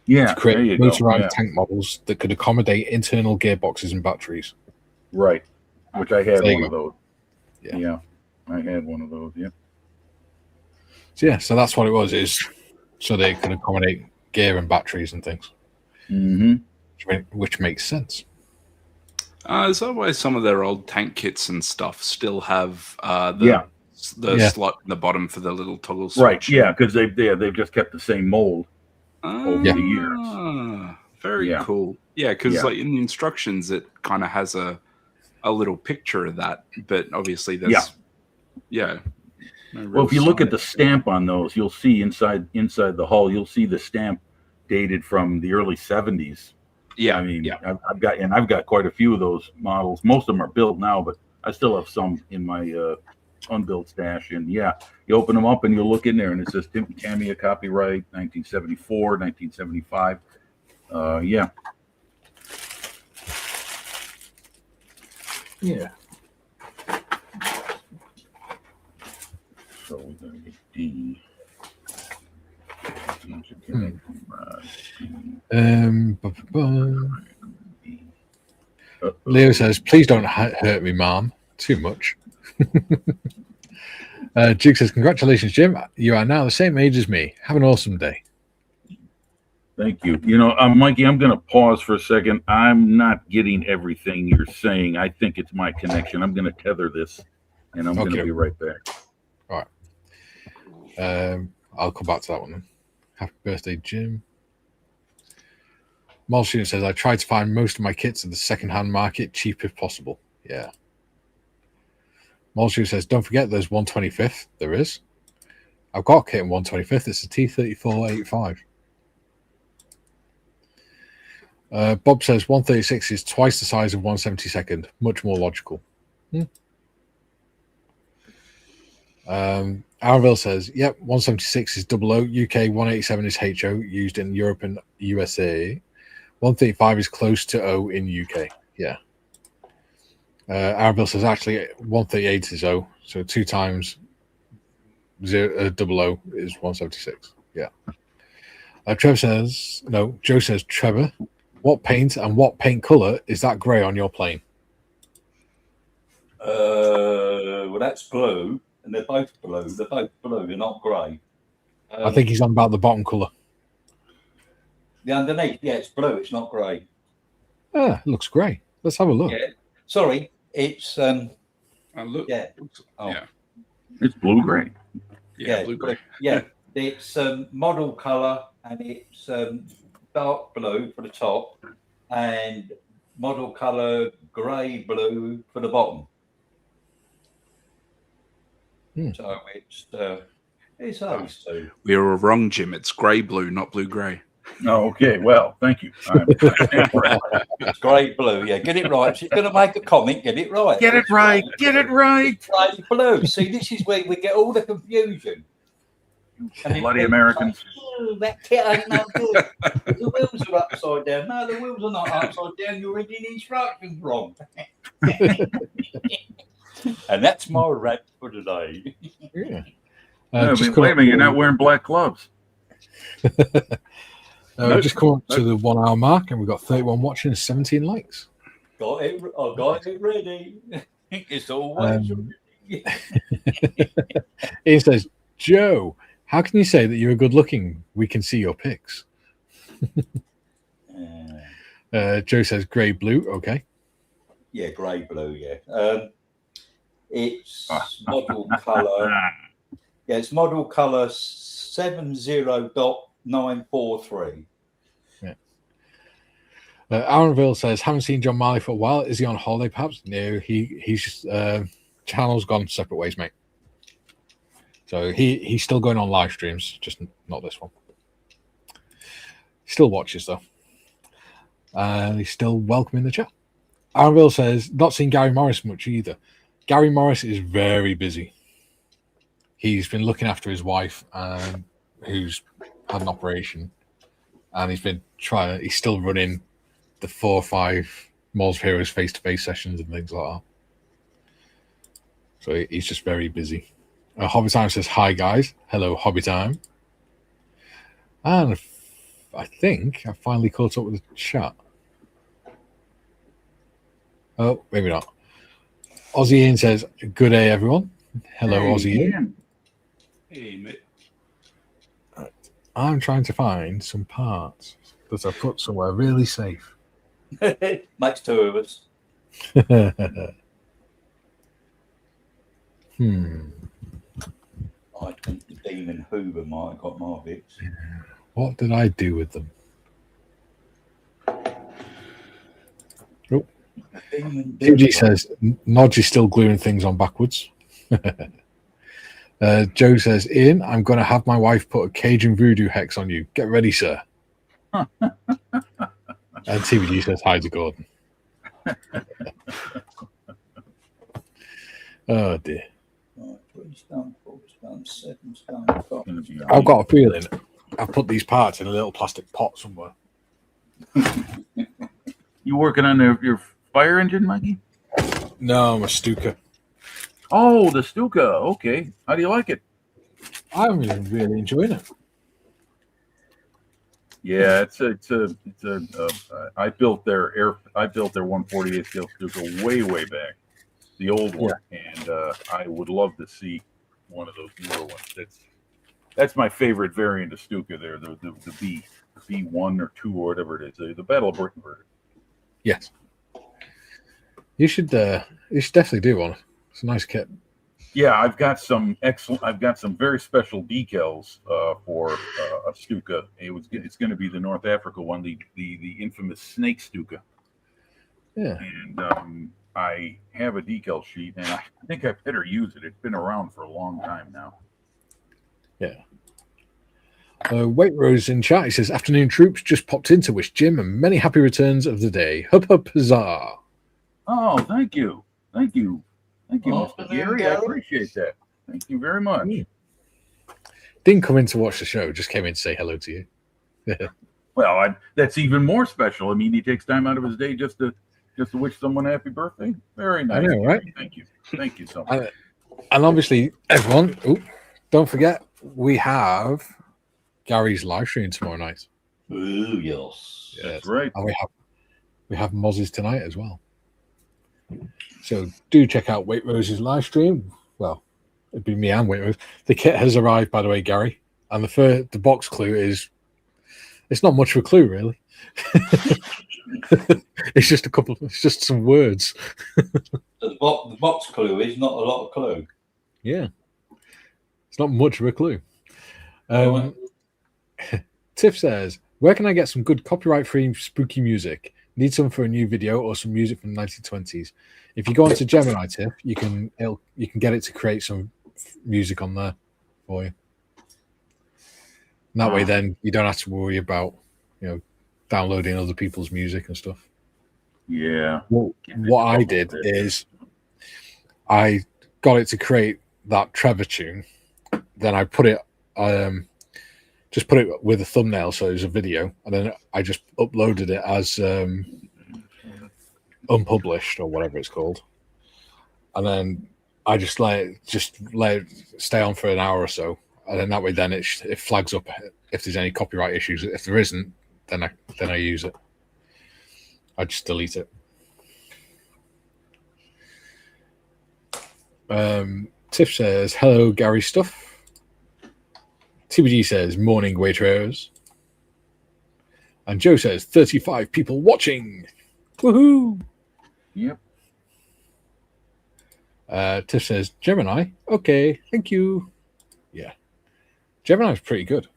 Yeah, to create motorized tank models that could accommodate internal gearboxes and batteries. Right, which I had one of those. Yeah, I had one of those. Yeah. So that's what it was. Is so they could accommodate gear and batteries and things. Mm-hmm. Which makes sense. Is that why some of their old tank kits and stuff still have the slot in the bottom for the little toggle switch? Right. Yeah, because they've just kept the same mold over the years. Very cool. Yeah, because like in the instructions, it kind of has a little picture of that, but obviously there's No real Well, if you look at the science. stamp on those, you'll see inside the hull, you'll see the stamp dated from the early 70s. Yeah, I mean, yeah. I've got quite a few of those models. Most of them are built now, but I still have some in my unbuilt stash. And yeah, you open them up and you look in there, and it says Tamiya copyright 1974, 1975. Yeah. Yeah. So we're gonna get D. Leo says, "Please don't hurt me, Mom. Too much." Jig says, "Congratulations, Jim. You are now the same age as me. Have an awesome day." Thank you. You know, Mikey, I'm going to pause for a second. I'm not getting everything you're saying. I think it's my connection. I'm going to tether this, and I'm going to be right back. All right. I'll come back to that one then. Happy birthday, Jim. Malshun says, "I tried to find most of my kits at the second-hand market, cheap if possible." Yeah. Malshun says, "Don't forget there's 125th. There is. I've got a kit in 125th. It's a T3485. Bob says 136 is twice the size of 172nd. Much more logical. Arville says, "Yep, 176 is 00. UK 187 is HO, used in Europe and USA. 135 is close to O in UK." Yeah. Arville says, "Actually, 138 is O. So 2 times 00 is 176. Yeah." Trevor says, no, Joe says, "Trevor, what paint and what paint color is that grey on your plane?" Well, that's blue, and they're both blue. They're both blue. They're not grey. I think he's on about the bottom color. The underneath, yeah, it's blue. It's not grey. Ah, it looks grey. Let's have a look. Yeah. Sorry, it's Look. yeah. Oh. Yeah. It's blue gray. Yeah, blue gray. Yeah, it's model color, and it's dark blue for the top, and model color grey blue for the bottom. So it's those two. We were wrong, Jim. It's grey blue, not blue grey. Oh, okay. Well, thank you. It's grey blue. Yeah, get it right. She's going to make a comment. Get it right. Get it right. Get it right. Grey blue. See, this is where we get all the confusion. Bloody Americans. Oh, that kit ain't no good. The wheels are upside down. No, the wheels are not upside down. You're reading instructions wrong. And that's my rant for today. Yeah. Wait a minute, you're not wearing black gloves. Just come up to the 1 hour mark, and we've got 31 watching and 17 likes. Got it ready. It's always ready. He says, "Joe, how can you say that you're good looking? We can see your pics." Joe says grey blue. Okay. Yeah, grey blue. Yeah. It's model color. Yeah, it's model color 70.943. Yeah. Aaronville says, "Haven't seen John Marley for a while. Is he on holiday perhaps?" No, he's just channel's gone separate ways, mate. So he's still going on live streams, just not this one. Still watches though. He's still welcome in the chat. Aaronville says, "Not seen Gary Morris much either." Gary Morris is very busy. He's been looking after his wife, who's had an operation, and he's still running the 4 or 5 Malls of Heroes face-to-face sessions and things like that. So he's just very busy. Hobby Time says, "Hi guys." Hello, Hobby Time. And I think I finally caught up with the chat. Oh, maybe not. Aussie Ian says, "Good day, everyone." Hello, Aussie Ian. Hey, mate. Right. I'm trying to find some parts that I put somewhere really safe. Makes 2 of us. I think the Demon Hoover might have got my bits. What did I do with them? Oh. TG says, "Nodge is still gluing things on backwards." Joe says, Ian, I'm going to have my wife put a Cajun voodoo hex on you. Get ready, sir. And TVG says, hi to Gordon. Oh, dear. I've got a feeling I've put these parts in a little plastic pot somewhere. You working on your fire engine, Mikey? No, I'm a Stuka. Oh, the Stuka. Okay. How do you like it? I'm really enjoying it. Yeah, I built their 148 scale Stuka way back, the old one, and I would love to see one of those newer ones. That's my favorite variant of Stuka. There, the B1 or 2 or whatever it is, the Battle of Britain version. Yes, you should definitely do one. It's a nice kit. Yeah, I've got some very special decals for a Stuka. It's going to be the North Africa one, the infamous snake Stuka. Yeah. And I have a decal sheet, and I think I better use it. It's been around for a long time now. Yeah. Wait Rose in chat. He says, afternoon troops, just popped in to wish Jim and many happy returns of the day. Hup huzzah. Oh, thank you, Mr. Gary. I appreciate that. Thank you very much. Didn't come in to watch the show, just came in to say hello to you. Well, that's even more special. I mean, he takes time out of his day just to wish someone a happy birthday. Very nice. I know, right? Thank you so much. And obviously, everyone, don't forget, we have Gary's live stream tomorrow night. Ooh, yes. That's right. And we have Moz's tonight as well. So do check out Wait Rose's live stream. Well, it'd be me and Wait Rose. The kit has arrived, by the way, Gary. And the box clue is, it's not much of a clue, really. It's just some words. The box clue is not a lot of clue. Yeah. It's not much of a clue. Tiff says, where can I get some good copyright-free spooky music? Need some for a new video or some music from the 1920s. If you go onto Gemini, Tiff, you can get it to create some music on there for you. And that way, then you don't have to worry about downloading other people's music and stuff. Yeah. Well, what I did is I got it to create that Trevor tune. Then I put it, just put it with a thumbnail, so it was a video, and then I just uploaded it as unpublished or whatever it's called, and then I just let it stay on for an hour or so, and then that way, then it flags up if there's any copyright issues. If there isn't, then I use it. I just delete it. Tiff says, hello, Gary stuff. TBG says, morning, Waitrose. And Joe says, 35 people watching. Woohoo! Yep. Tiff says, Gemini. Okay, thank you. Yeah. Gemini's pretty good.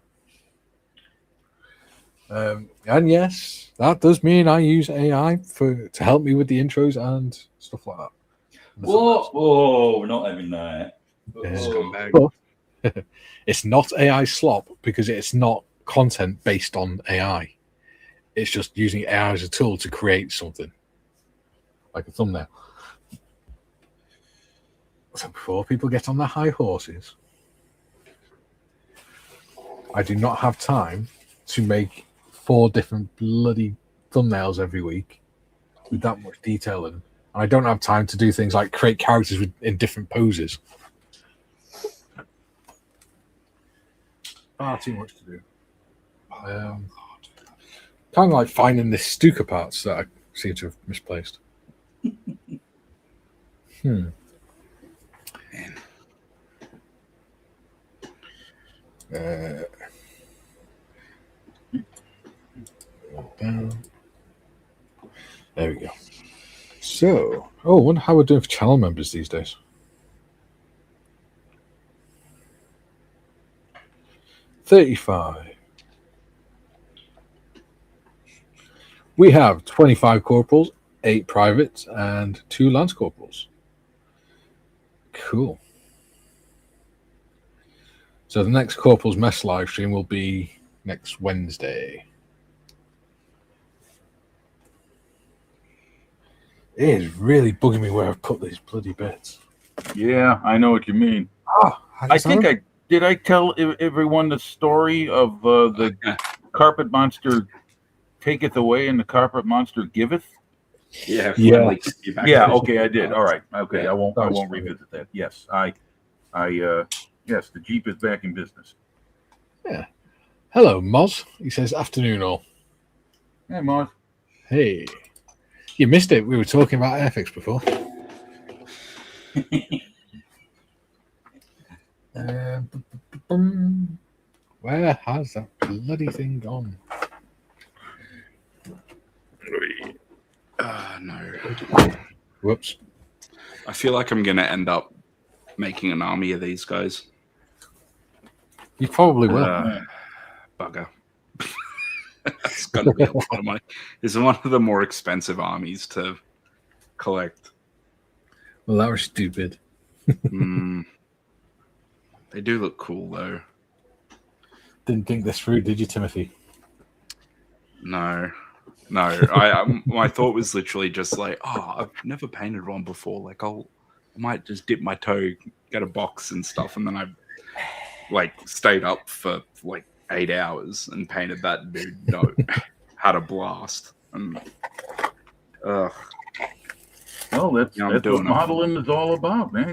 And yes, that does mean I use AI to help me with the intros and stuff like that. Whoa, we're not having that. But it's not AI slop because it's not content based on AI. It's just using AI as a tool to create something like a thumbnail. So before people get on their high horses, I do not have time to make 4 different bloody thumbnails every week with that much detail in. And I don't have time to do things like create characters in different poses. Far too much to do. Kind of like finding the Stuka parts that I seem to have misplaced. There we go. So, I wonder how we're doing for channel members these days. $35. We have 25 corporals, 8 privates, and 2 lance corporals. Cool. So the next Corporal's Mess live stream will be next Wednesday. It is really bugging me where I've put these bloody bits. Yeah, I know what you mean. I think I tell everyone the story of the carpet monster taketh away and the carpet monster giveth. Yeah. Yeah. Yeah. Okay, I did. All right. Okay, Yeah, I won't that was revisit that. Yes, yes, the Jeep is back in business. Yeah. Hello, Moz. He says, afternoon all. Hey, Moz. Hey. You missed it. We were talking about Airfix before. Where has that bloody thing gone? No. Whoops. I feel like I'm going to end up making an army of these guys. You probably will. Bugger. That's going to be a lot of money. It's one of the more expensive armies to collect. Well, that was stupid. They do look cool, though. Didn't think this through, did you, Timothy? No. My thought was literally just like, I've never painted one before. Like, I might just dip my toe, get a box and stuff, and then I stayed up for 8 hours and painted that dude. No, had a blast. And well, that's what modeling is all about, man. I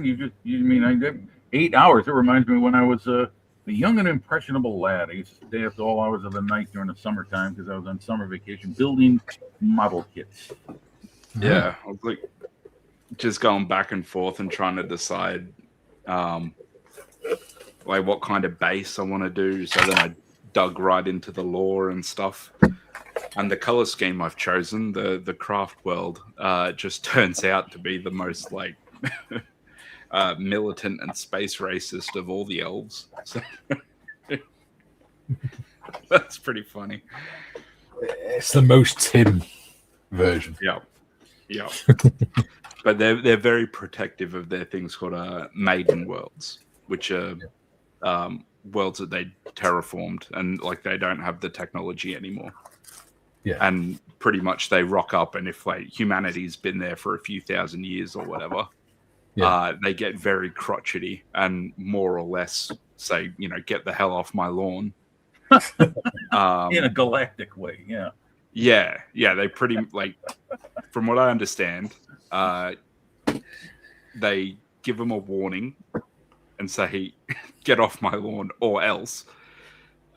did 8 hours. It reminds me when I was a young and impressionable lad. I used to stay up to all hours of the night during the summertime because I was on summer vacation building model kits. Yeah, I was just going back and forth and trying to decide what kind of base I want to do. So then I dug right into the lore and stuff. And the color scheme I've chosen, the craft world, just turns out to be the most militant and space racist of all the elves. So that's pretty funny. It's the most Tim version. Yeah. But they're very protective of their things called maiden worlds, which are worlds that they terraformed and they don't have the technology anymore. Yeah. And pretty much they rock up, and if humanity's been there for a few thousand years or whatever, they get very crotchety and more or less say, get the hell off my lawn. In a galactic way, yeah. Yeah, they pretty from what I understand, they give them a warning and say, get off my lawn or else.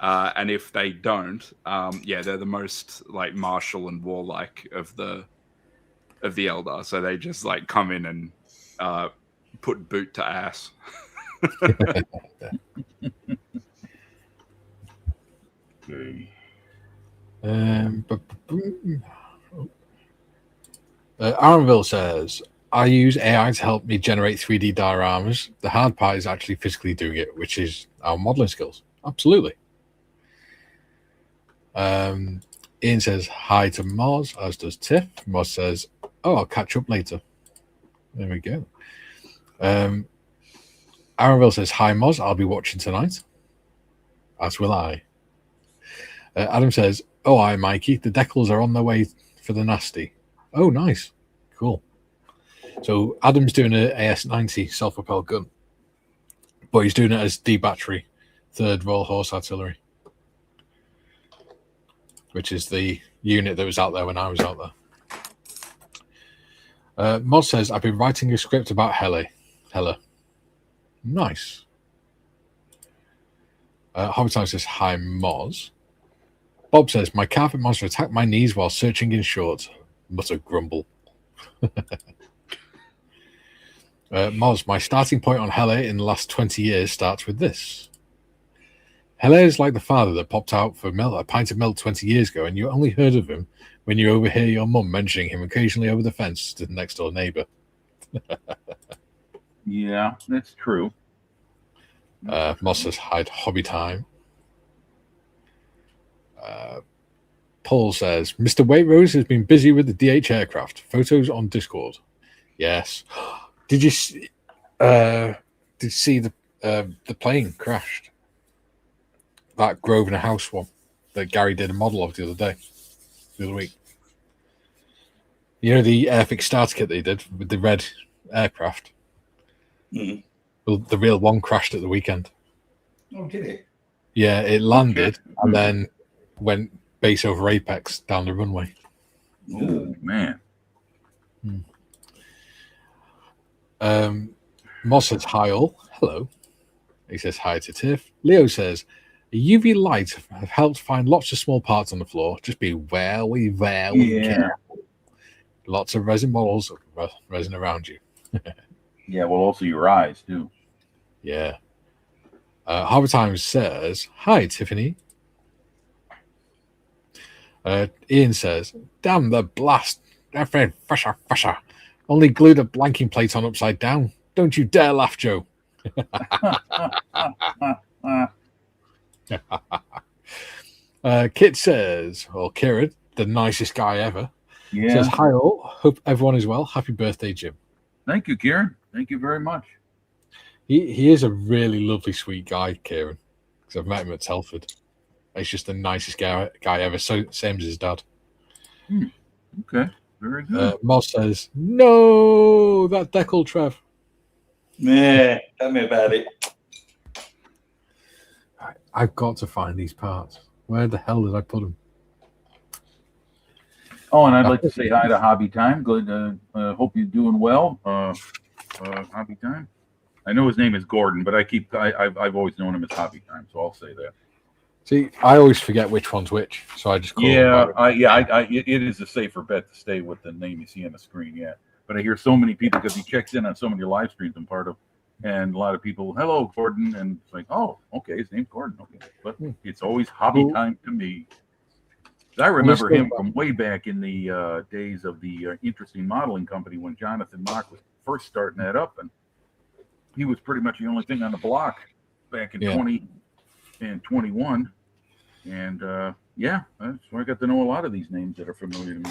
And if they don't, they're the most martial and warlike of the Eldar. So they just come in and put boot to ass. Okay. Aaronville says, I use AI to help me generate 3D dioramas. The hard part is actually physically doing it, which is our modeling skills. Absolutely. Ian says hi to Moz, as does Tiff. Moz says, I'll catch up later. There we go. Aaronville says, hi Moz, I'll be watching tonight. As will I. Adam says, hi Mikey, the decals are on their way for the nasty. Oh, nice. Cool. So Adam's doing an AS-90 self-propelled gun, but he's doing it as D battery, 3rd Royal Horse Artillery, which is the unit that was out there when I was out there. Mod says, I've been writing a script about Hela. Nice. Hobbitime says, hi, Moz. Bob says, my carpet monster attacked my knees while searching in shorts. Mutter grumble. Moz, my starting point on Hela in the last 20 years starts with this. Hela is like the father that popped out for a pint of milk 20 years ago, and you only heard of him when you overhear your mum mentioning him occasionally over the fence to the next door neighbor. Yeah, that's true. Moss says, hide hobby time. Paul says, Mr. Waitrose has been busy with the DH aircraft. Photos on Discord. Yes. Did you see the plane crashed? that Grosvenor House one that Gary did a model of the other week. You know the Airfix starter kit they did with the red aircraft? Mm. Well, the real one crashed at the weekend. Oh, did it? Yeah, it landed and then went base over apex down the runway. Oh, man. Moz says hi all. Hello. He says hi to Tiff. Leo says, UV lights have helped find lots of small parts on the floor. Just be very careful. Lots of resin models of resin around you. Yeah, well, also your eyes, too. Yeah. Harbour Times says, hi, Tiffany. Ian says, damn the blast. Fasher. Only glued a blanking plate on upside down. Don't you dare laugh, Joe. Kit says, or Kieran, the nicest guy ever, says, hi all. Hope everyone is well. Happy birthday, Jim. Thank you, Kieran. Thank you very much. He is a really lovely, sweet guy, Kieran, because I've met him at Telford. He's just the nicest guy ever. So same as his dad. Okay, very good. Moz says, no, that decal, Trev. Yeah, tell me about it. I've got to find these parts. Where the hell did I put them? Oh, and I'd like to say hi to Hobby Time. Good. Hope you're doing well. Hobby Time. I know his name is Gordon, but I've always known him as Hobby Time, so I'll say that. See, I always forget which one's which, so I just call them. It is a safer bet to stay with the name you see on the screen. Yeah, but I hear so many people because he checks in on so many live streams I'm part of, and a lot of people, hello, Gordon, and it's like, oh, okay, his name's Gordon, okay, but it's always Hobby Time to me. I remember him from way back in the days of the Interesting Modeling Company when Jonathan Mock was first starting that up, and he was pretty much the only thing on the block back in 20 and 21. And that's where I got to know a lot of these names that are familiar to me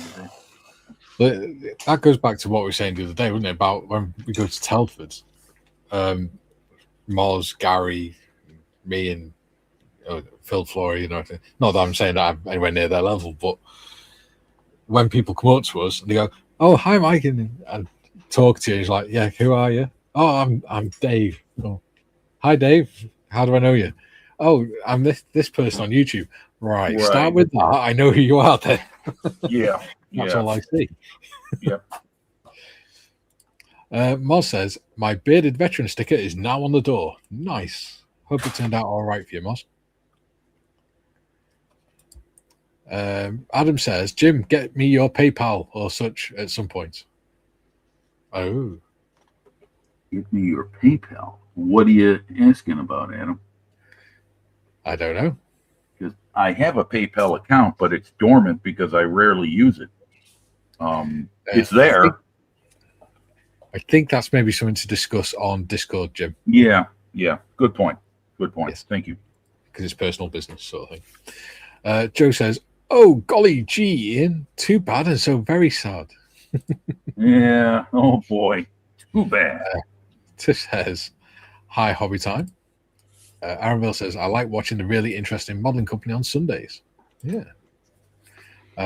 today. That goes back to what we were saying the other day, wasn't it? About when we go to Telford, Moz, Gary, me, and Phil Flory, not that I'm saying that I'm anywhere near their level, but when people come up to us and they go, oh, hi, Mike, and talk to you, he's like, yeah, who are you? Oh, I'm Dave. Oh, hi, Dave. How do I know you? Oh, I'm this person on YouTube. Right. Start with that. I know who you are then. Yeah. That's all I see. Yep. Moz says, my bearded veteran sticker is now on the door. Nice. Hope it turned out all right for you, Moz. Adam says, Jim, get me your PayPal or such at some point. Oh. Give me your PayPal. What are you asking about, Adam? I don't know. Because I have a PayPal account, but it's dormant because I rarely use it. It's there. I think that's maybe something to discuss on Discord, Jim. Yeah. Good point. Yes. Thank you. Because it's personal business sort of thing. Joe says, oh, golly gee, Ian. Too bad and so very sad. Yeah. Oh, boy. Too bad. Tiff says, hi, Hobby Time. Aaronville says, I like watching the really interesting modeling company on Sundays. Yeah.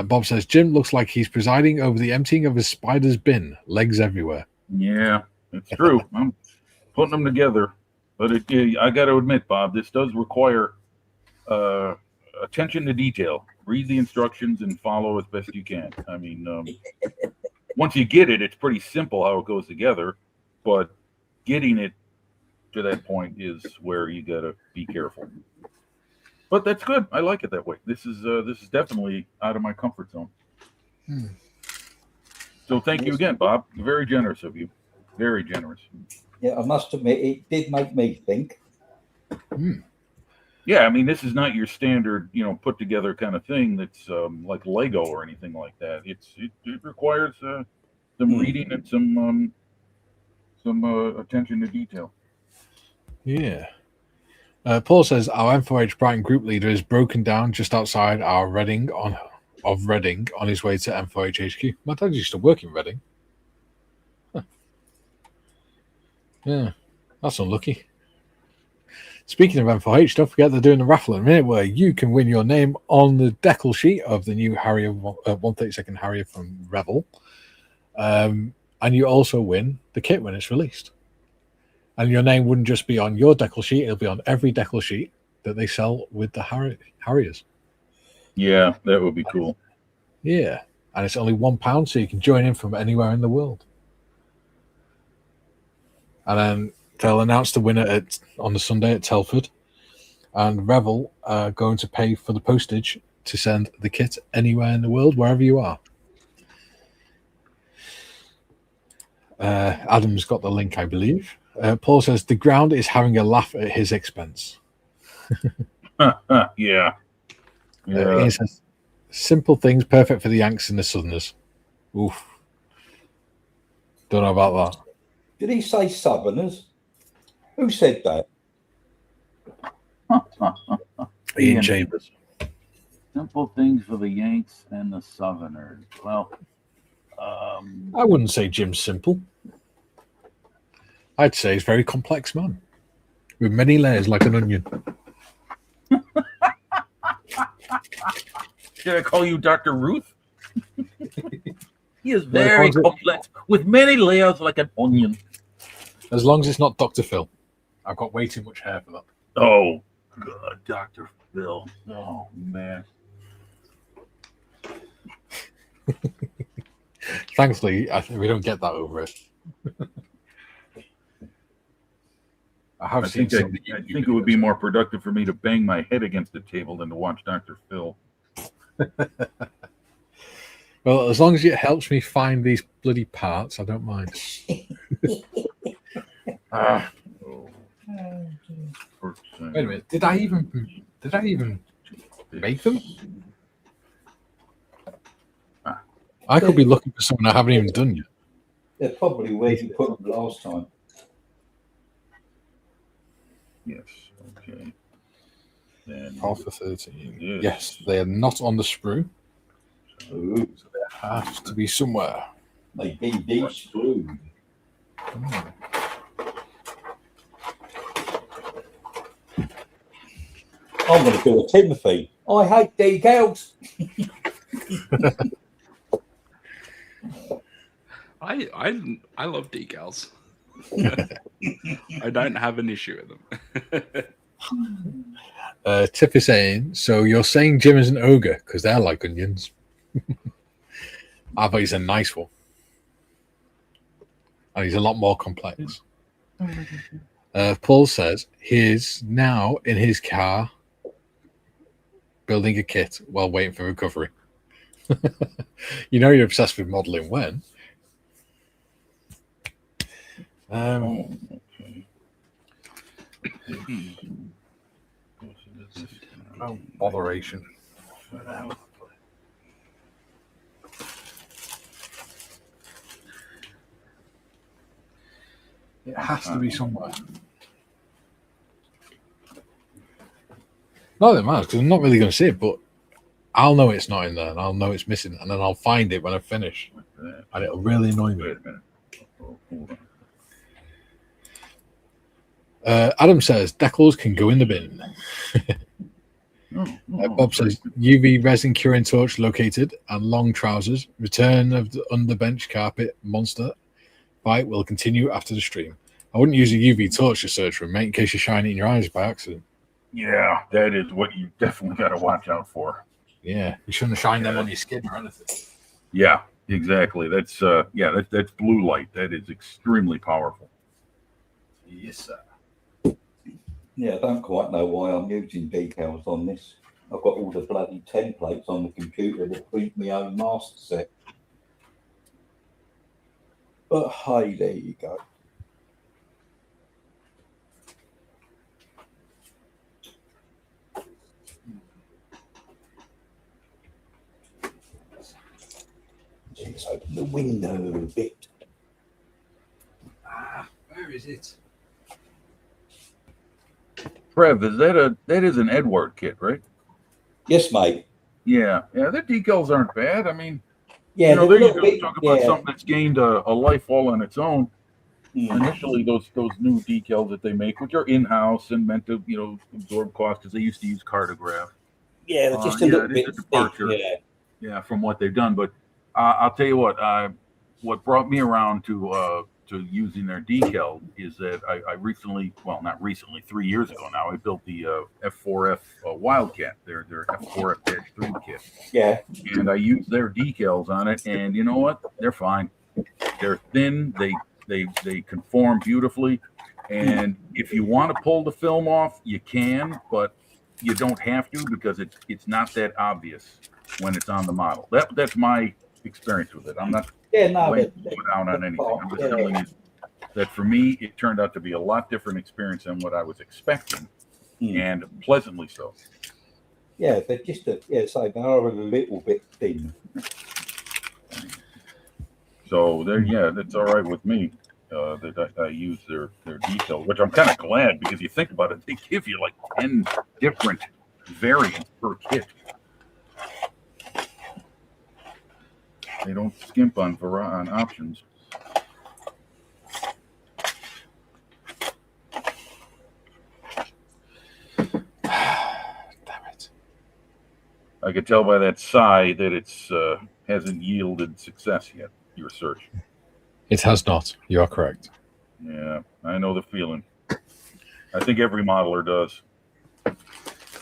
Bob says, Jim looks like he's presiding over the emptying of his spider's bin. Legs everywhere. Yeah, it's true. I'm putting them together. But I got to admit, Bob, this does require attention to detail. Read the instructions and follow as best you can. I mean, once you get it, it's pretty simple how it goes together. But getting it to that point is where you got to be careful. But that's good. I like it that way. This is definitely out of my comfort zone. So thank you again, Bob. Very generous of you. Very generous. Yeah, I must admit, it did make me think. Yeah, I mean, this is not your standard, put together kind of thing that's like Lego or anything like that. It requires some reading and some attention to detail. Yeah. Paul says our M4H Brighton group leader is broken down just outside our Reading on his way to M4H HQ. My dad used to work in Reading. Huh. Yeah, that's unlucky. Speaking of M4H, don't forget they're doing a raffle in a minute where you can win your name on the decal sheet of the new Harrier 132nd Harrier from Revel. And you also win the kit when it's released. And your name wouldn't just be on your decal sheet, it'll be on every decal sheet that they sell with the Harriers. Yeah, that would be cool. Yeah. And it's only £1, so you can join in from anywhere in the world. And then they'll announce the winner on the Sunday at Telford. And Revel are going to pay for the postage to send the kit anywhere in the world, wherever you are. Adam's got the link, I believe. Paul says the ground is having a laugh at his expense. Yeah. He says, simple things perfect for the Yanks and the Southerners. Oof. Don't know about that. Did he say Southerners? Who said that? Ian Chambers. Simple things for the Yanks and the Southerners. Well, I wouldn't say Jim's simple. I'd say he's a very complex man with many layers like an onion. Should I call you Dr. Ruth? He is very complex with many layers like an onion. As long as it's not Dr. Phil. I've got way too much hair for that. Oh, God, Dr. Phil. Oh, man. Thankfully, we don't get that over it. I think it would be more productive for me to bang my head against the table than to watch Dr. Phil. Well, as long as it helps me find these bloody parts, I don't mind. Wait a minute. Did I even make them? I could be looking for something I haven't even done yet. They're probably where you put them last time. Yes. Okay. Then Half for 13. Yes. Yes, they are not on the sprue. Ooh, So they have to be somewhere. they be de-screwed. I'm going to do a Timothy. I hate decals. I love decals. I don't have an issue with them. Tip is saying, so you're saying Jim is an ogre because they're like onions. I thought he's a nice one. And he's a lot more complex. Paul says he is now in his car building a kit while waiting for recovery. You know you're obsessed with modeling when. Oh, botheration. It has to be somewhere. Not that it matters because I'm not really going to see it, but I'll know it's not in there and I'll know it's missing and then I'll find it when I finish. And it'll really annoy me. Wait a minute. Oh, hold on. Adam says decals can go in the bin. Bob says UV resin curing torch located and long trousers. Return of the underbench carpet monster fight will continue after the stream. I wouldn't use a UV torch to search for him, mate, in case you shine it in your eyes by accident. Yeah, that is what you definitely got to watch out for. Yeah, you shouldn't shine them on your skin or anything. Yeah, exactly. That's that's blue light. That is extremely powerful. Yes, sir. Yeah, I don't quite know why I'm using decals on this. I've got all the bloody templates on the computer to print my own master set. But hey, there you go. Let's open the window a bit. Where is it? Trev, that is an Edward kit, right? Yes, mate. Yeah, their decals aren't bad. I mean, Yeah, there you go. Talk about something that's gained a life all on its own. Initially, those new decals that they make, which are in-house and meant to, absorb cost, because they used to use Cartograph. Yeah, they're just a little bit it's a departure. thick, Yeah, from what they've done. But I'll tell you what brought me around to using their decal is that I recently, well, not recently, 3 years ago now, I built the F4F Wildcat, their F4F-3 kit. Yeah. And I used their decals on it, and you know what? They're fine. They're thin. They conform beautifully. And if you want to pull the film off, you can, but you don't have to because it's not that obvious when it's on the model. That's my experience with it. I'm not laying down on anything. I'm just telling you that for me, it turned out to be a lot different experience than what I was expecting, and pleasantly so. Yeah, they're just so they are a little bit thin. So that's all right with me. That I use their details, which I'm kind of glad because you think about it, they give you like 10 different variants per kit. They don't skimp on options. Damn it! I could tell by that sigh that it's hasn't yielded success yet. Your search. It has not. You are correct. Yeah, I know the feeling. I think every modeler does.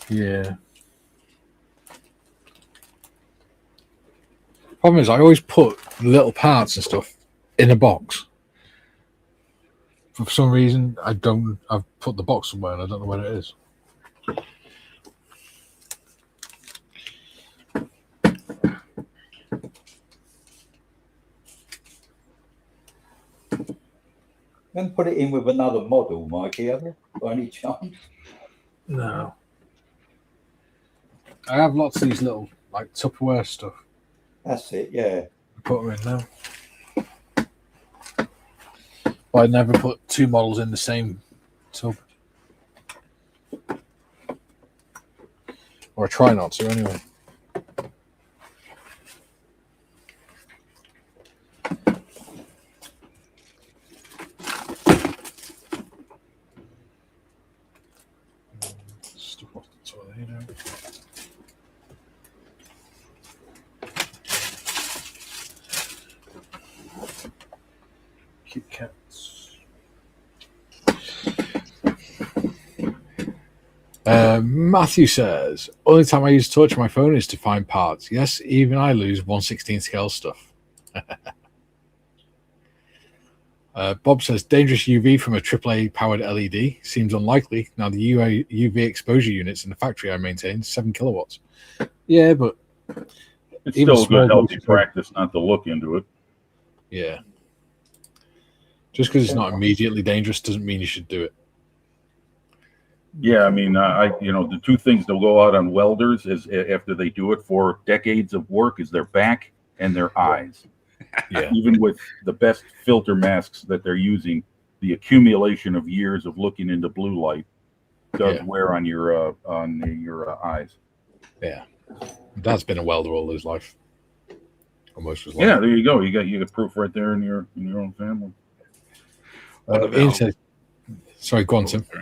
Yeah. Problem is, I always put little parts and stuff in a box. For some reason, I've put the box somewhere and I don't know where it is. Then put it in with another model, Mikey, have you? By any chance? No. I have lots of these little like Tupperware stuff. That's it, yeah. Put them in now. But I never put two models in the same tub. Or I try not to anyway. Stuff off the toilet here now. Kit Kats. Matthew says, only time I use touch my phone is to find parts. Yes, even I lose 1/16 scale stuff. Bob says, dangerous UV from a AAA powered LED seems unlikely. Now the UV exposure units in the factory I maintain 7 kilowatts. Yeah, but it's still a good healthy practice not to look into it. Yeah. Just because it's not immediately dangerous doesn't mean you should do it. Yeah, I mean, the two things they'll go out on welders is after they do it for decades of work is their back and their eyes. Yeah. Even with the best filter masks that they're using, the accumulation of years of looking into blue light does wear on your eyes. Yeah. Dad's been a welder all his life. Almost his life. Yeah, there you go. You got proof right there in your own family. Sorry, go on, Tim. I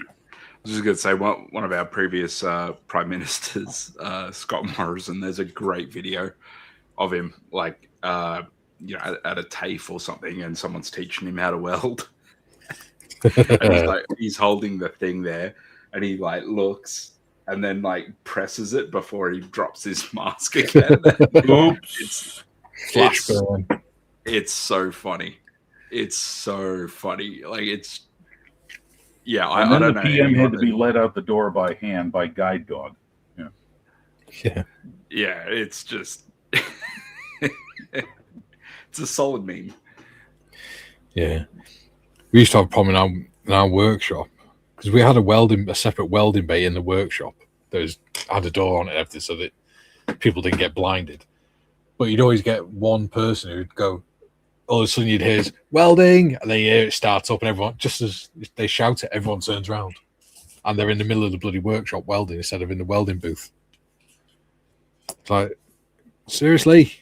was just going to say, one of our previous prime ministers, Scott Morrison, there's a great video of him, like, at a TAFE or something, and someone's teaching him how to weld. And he's holding the thing there, and he, looks and then, presses it before he drops his mask again. Oops. It's so funny. It's so funny. And I then don't the know. PM had to be led out the door by hand by guide dog. Yeah. Yeah, it's just it's a solid meme. Yeah. We used to have a problem in our workshop because we had a separate welding bay in the workshop. That had a door on it and everything so that people didn't get blinded. But you'd always get one person who'd go, all of a sudden you'd hear welding, and then you hear it starts up, and everyone, just as they shout it, everyone turns around. And they're in the middle of the bloody workshop welding instead of in the welding booth. It's like, seriously?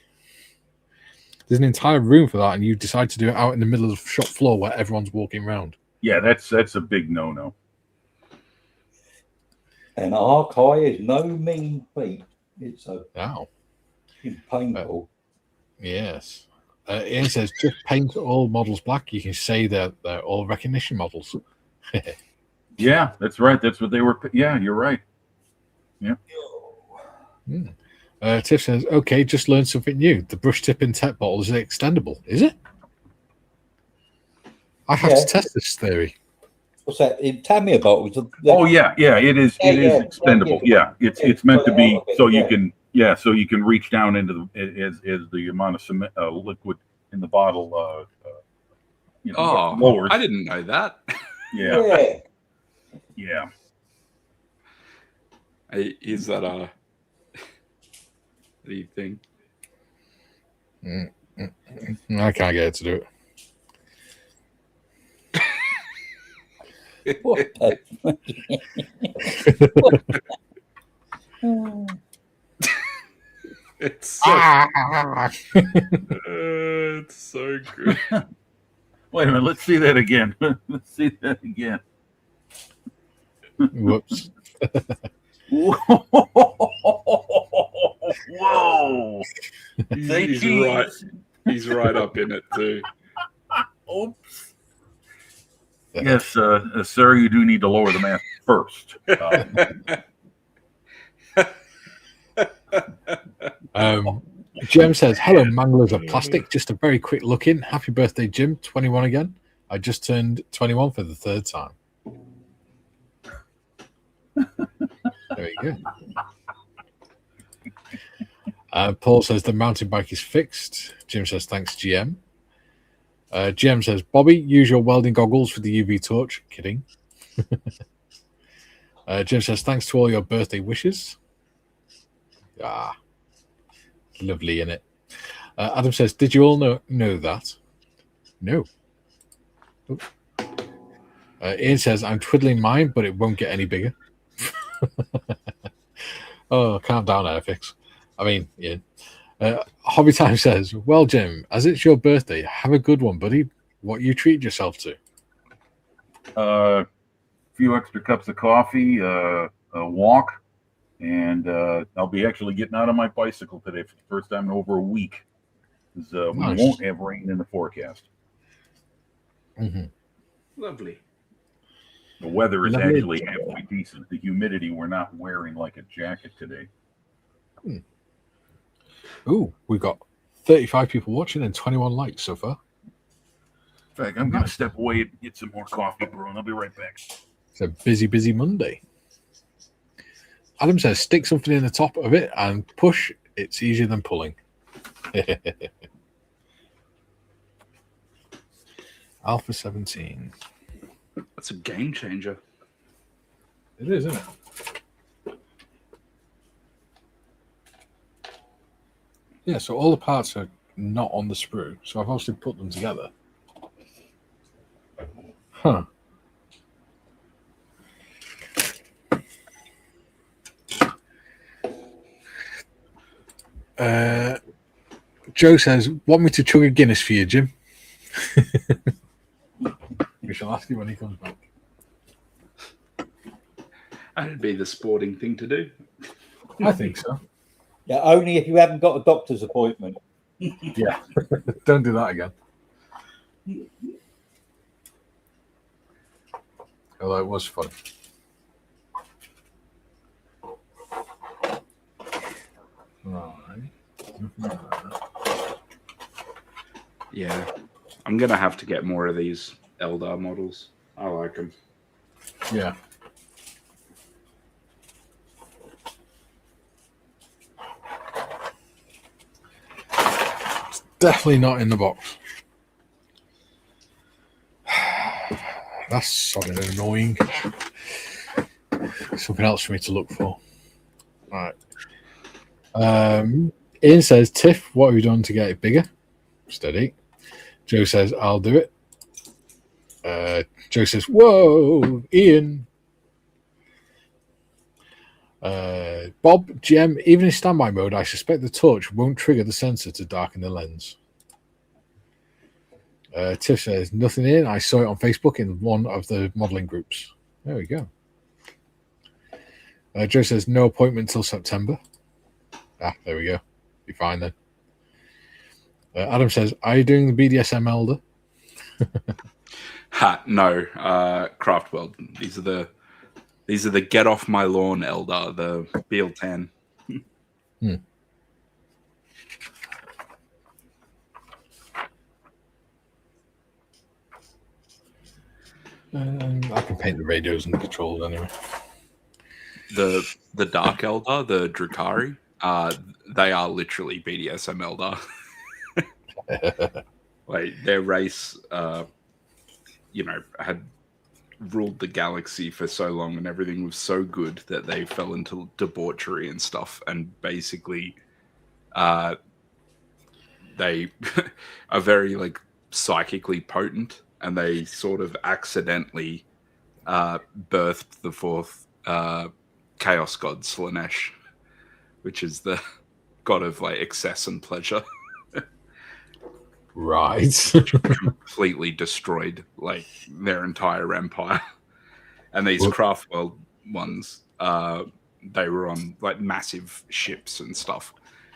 There's an entire room for that, and you decide to do it out in the middle of the shop floor where everyone's walking around. Yeah, that's a big no-no. And archive is no mean feat. It's a painful. Yes. Ian says, just paint all models black. You can say that they're all recognition models. Yeah, that's right. That's what they were. Yeah, you're right. Yeah. Tiff says, okay, just learned something new. The brush tip in tech bottle is extendable. Is it? I have to test this theory. What's that? In Tamiya bottles? Oh yeah, it is. It is extendable. Yeah, it's meant to be so you can. Yeah, so you can reach down into the amount of cement, liquid in the bottle. Lowers. I didn't know that. Yeah. Is that the thing? I can't get it to do it. It's so, it's so good. Wait a minute. Let's see that again. Whoops. Whoa. He's right up in it too. Oops. Yes, sir, you do need to lower the mask first. Jim says, hello, manglers of plastic. Just a very quick look in. Happy birthday, Jim. 21 again. I just turned 21 for the third time. There you go. Paul says the mountain bike is fixed. Jim says, thanks, GM. GM says, Bobby, use your welding goggles for the UV torch. Kidding. Jim says, thanks to all your birthday wishes. Lovely, innit? Adam says, did you all know that? No. Ian says, I'm twiddling mine, but it won't get any bigger. Oh, calm down, Airfix. I mean, Ian. Hobby Time says, well, Jim, as it's your birthday, have a good one, buddy. What you treat yourself to? A few extra cups of coffee, a walk, and I'll be actually getting out on my bicycle today for the first time in over a week. Because we won't have rain in the forecast. Mm-hmm. Lovely. The weather is actually halfway decent. The humidity, we're not wearing like a jacket today. Ooh, we've got 35 people watching and 21 likes so far. In fact, I'm going to step away and get some more coffee brewing. I'll be right back. It's a busy Monday. Adam says, stick something in the top of it and push. It's easier than pulling. Alpha 17. That's a game changer. It is, isn't it? Yeah, so all the parts are not on the sprue. So I've obviously put them together. Huh. Joe says, want me to chug a Guinness for you, Jim? We shall ask him when he comes back. That'd be the sporting thing to do. I think so. Yeah, only if you haven't got a doctor's appointment. Yeah, don't do that again. Although it was fun. Right. Yeah, I'm gonna have to get more of these Eldar models. I like them. Yeah. It's definitely not in the box. That's sort of annoying. Something else for me to look for. All right. Ian says, Tiff, what have you done to get it bigger? Steady. Joe says, I'll do it. Joe says, whoa, Ian. Bob, GM, even in standby mode, I suspect the torch won't trigger the sensor to darken the lens. Tiff says, nothing in. I saw it on Facebook in one of the modelling groups. There we go. Joe says, no appointment till September. There we go. Be fine then. Adam says, are you doing the BDSM elder? No, Craft World. These are the get off my lawn elder, the Beal 10. I can paint the radios and the controls anyway. The Dark Elder, the Drukari, they are literally BDSM Elder. Like their race, had ruled the galaxy for so long, and everything was so good that they fell into debauchery and stuff, and basically, they are very like psychically potent, and they sort of accidentally birthed the fourth chaos god Slanesh, which is the god of like excess and pleasure. Right. Completely destroyed like their entire empire. And these Craft World ones, they were on like massive ships and stuff,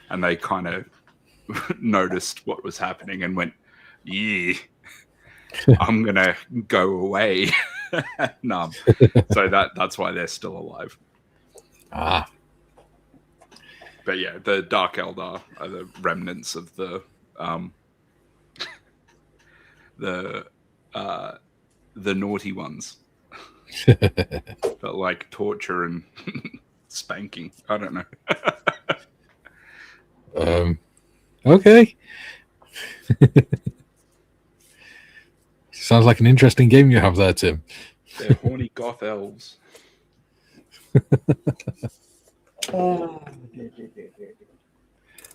and they kind of noticed what was happening and went, yeah, I'm gonna go away. No. So that's why they're still alive. But yeah, the Dark Eldar are the remnants of the naughty ones. But like torture and spanking. I don't know. Okay. Sounds like an interesting game you have there, Tim. They're horny goth elves.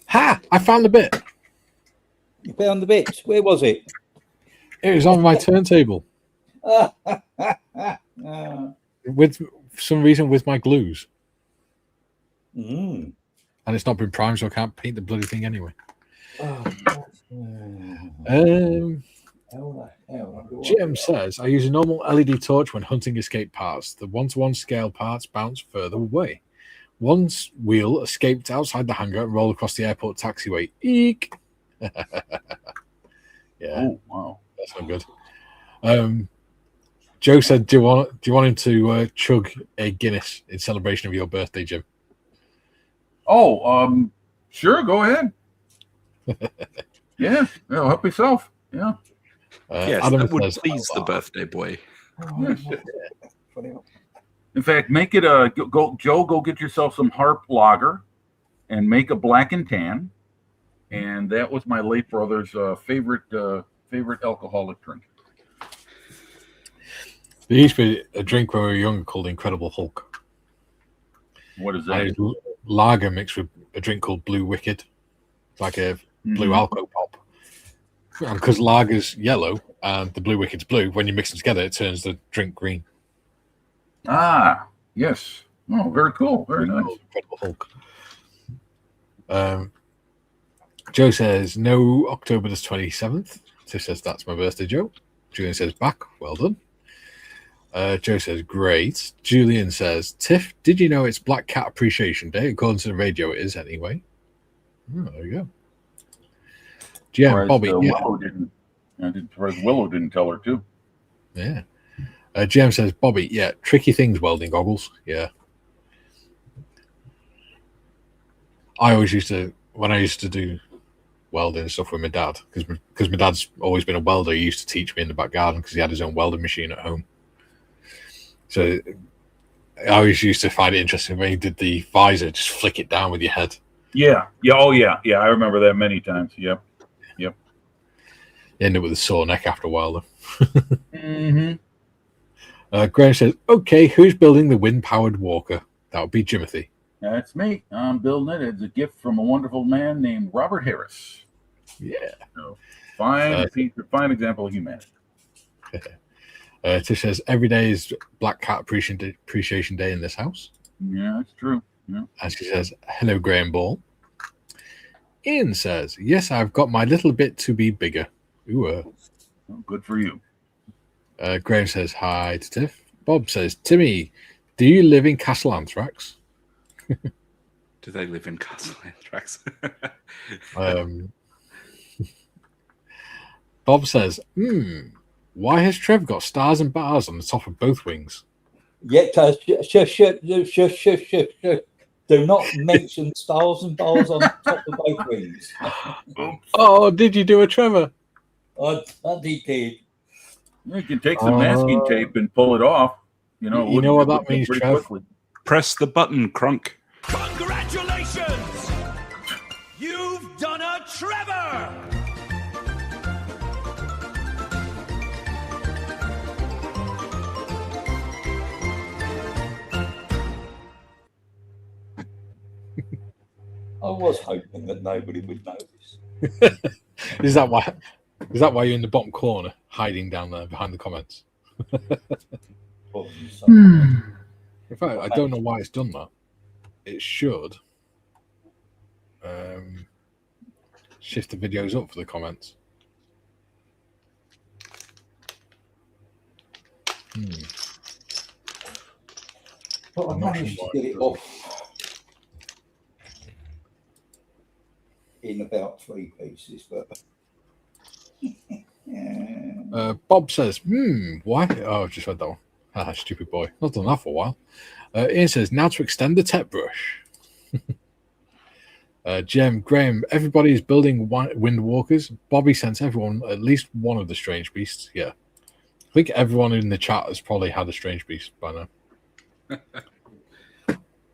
Ha! I found the bit. You found the bits. Where was it? It was on my turntable. With for some reason with my glues. And it's not been primed, so I can't paint the bloody thing anyway. GM says, I use a normal LED torch when hunting escape parts. The 1-to-1 scale parts bounce further away. One wheel escaped outside the hangar and rolled across the airport taxiway. Eek! Yeah. Oh, wow. That's not good. Joe said, do you want him to chug a Guinness in celebration of your birthday, Jim? Oh, sure, go ahead. Yeah, help yourself. Yeah. Yes, Adam that would says, please the birthday boy. In fact, make it go get yourself some Harp Lager and make a black and tan. And that was my late brother's favorite alcoholic drink. There used to be a drink when we were younger called Incredible Hulk. What is that? Lager mixed with a drink called Blue Wicked. It's like a blue alcohol pop. And because lager's yellow and the Blue Wicked's blue, when you mix them together, it turns the drink green. Ah, yes. Oh, very cool. Very nice. Incredible Hulk. Joe says, no, October the 27th. Tiff says, that's my birthday, Joe. Julian says, back. Well done. Joe says, great. Julian says, Tiff, did you know it's Black Cat Appreciation Day? According to the radio, it is anyway. Oh, there you go. Yeah, Bobby. Willow didn't tell her too. Yeah. GM says, Bobby, yeah, tricky things, welding goggles. Yeah. I always used to, when I used to do welding and stuff with my dad, because my dad's always been a welder, he used to teach me in the back garden because he had his own welding machine at home. So I always used to find it interesting when he did the visor, just flick it down with your head. Yeah. Oh, yeah. I remember that many times. Yep. You end up with a sore neck after a while, though. Graham says, okay, who's building the wind-powered walker? That would be Jimothy. That's me. I'm building it. It's a gift from a wonderful man named Robert Harris. Yeah. So, fine example of humanity. Tish says, every day is Black Cat Appreciation Day in this house. Yeah, that's true. Yeah. And she says, hello, Graham Ball. Ian says, yes, I've got my little bit to be bigger. Ooh. Well, good for you. Graham says hi to Tiff. Bob says, Timmy, do you live in Castle Anthrax? Do they live in Castle Anthrax? Bob says, why has Trev got stars and bars on the top of both wings? Yeah, shush. Do not mention stars and bars on top of both wings. Oh, did you do a Trevor? I did. You can take some masking tape and pull it off. You know, you know what that means, pretty Trev? quickly. Press the button, Crunk. Congratulations! You've done a Trevor! I was hoping that nobody would notice. Is that why you're in the bottom corner, hiding down there behind the comments? In fact, I don't know why it's done that. It should shift the videos up for the comments. But I managed to get it off in about 3 pieces, but yeah. Bob says, why? Oh, I've just read that one. Ah, stupid boy. Not done that for a while. Ian says, now to extend the tech brush. Jem, Graham, everybody is building windwalkers. Bobby sent everyone at least one of the strange beasts. Yeah. I think everyone in the chat has probably had a strange beast by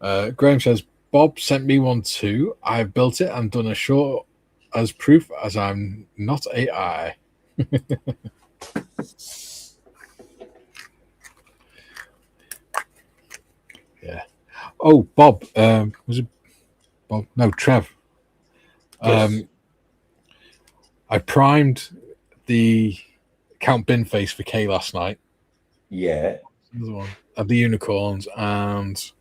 now. Graham says, Bob sent me one too. I've built it and done a short as proof as I'm not AI. Yeah. Oh, Bob. Was it Bob? No, Trev. Yes. I primed the Count Bin face for Kay last night. Yeah. Another one. Of the unicorns and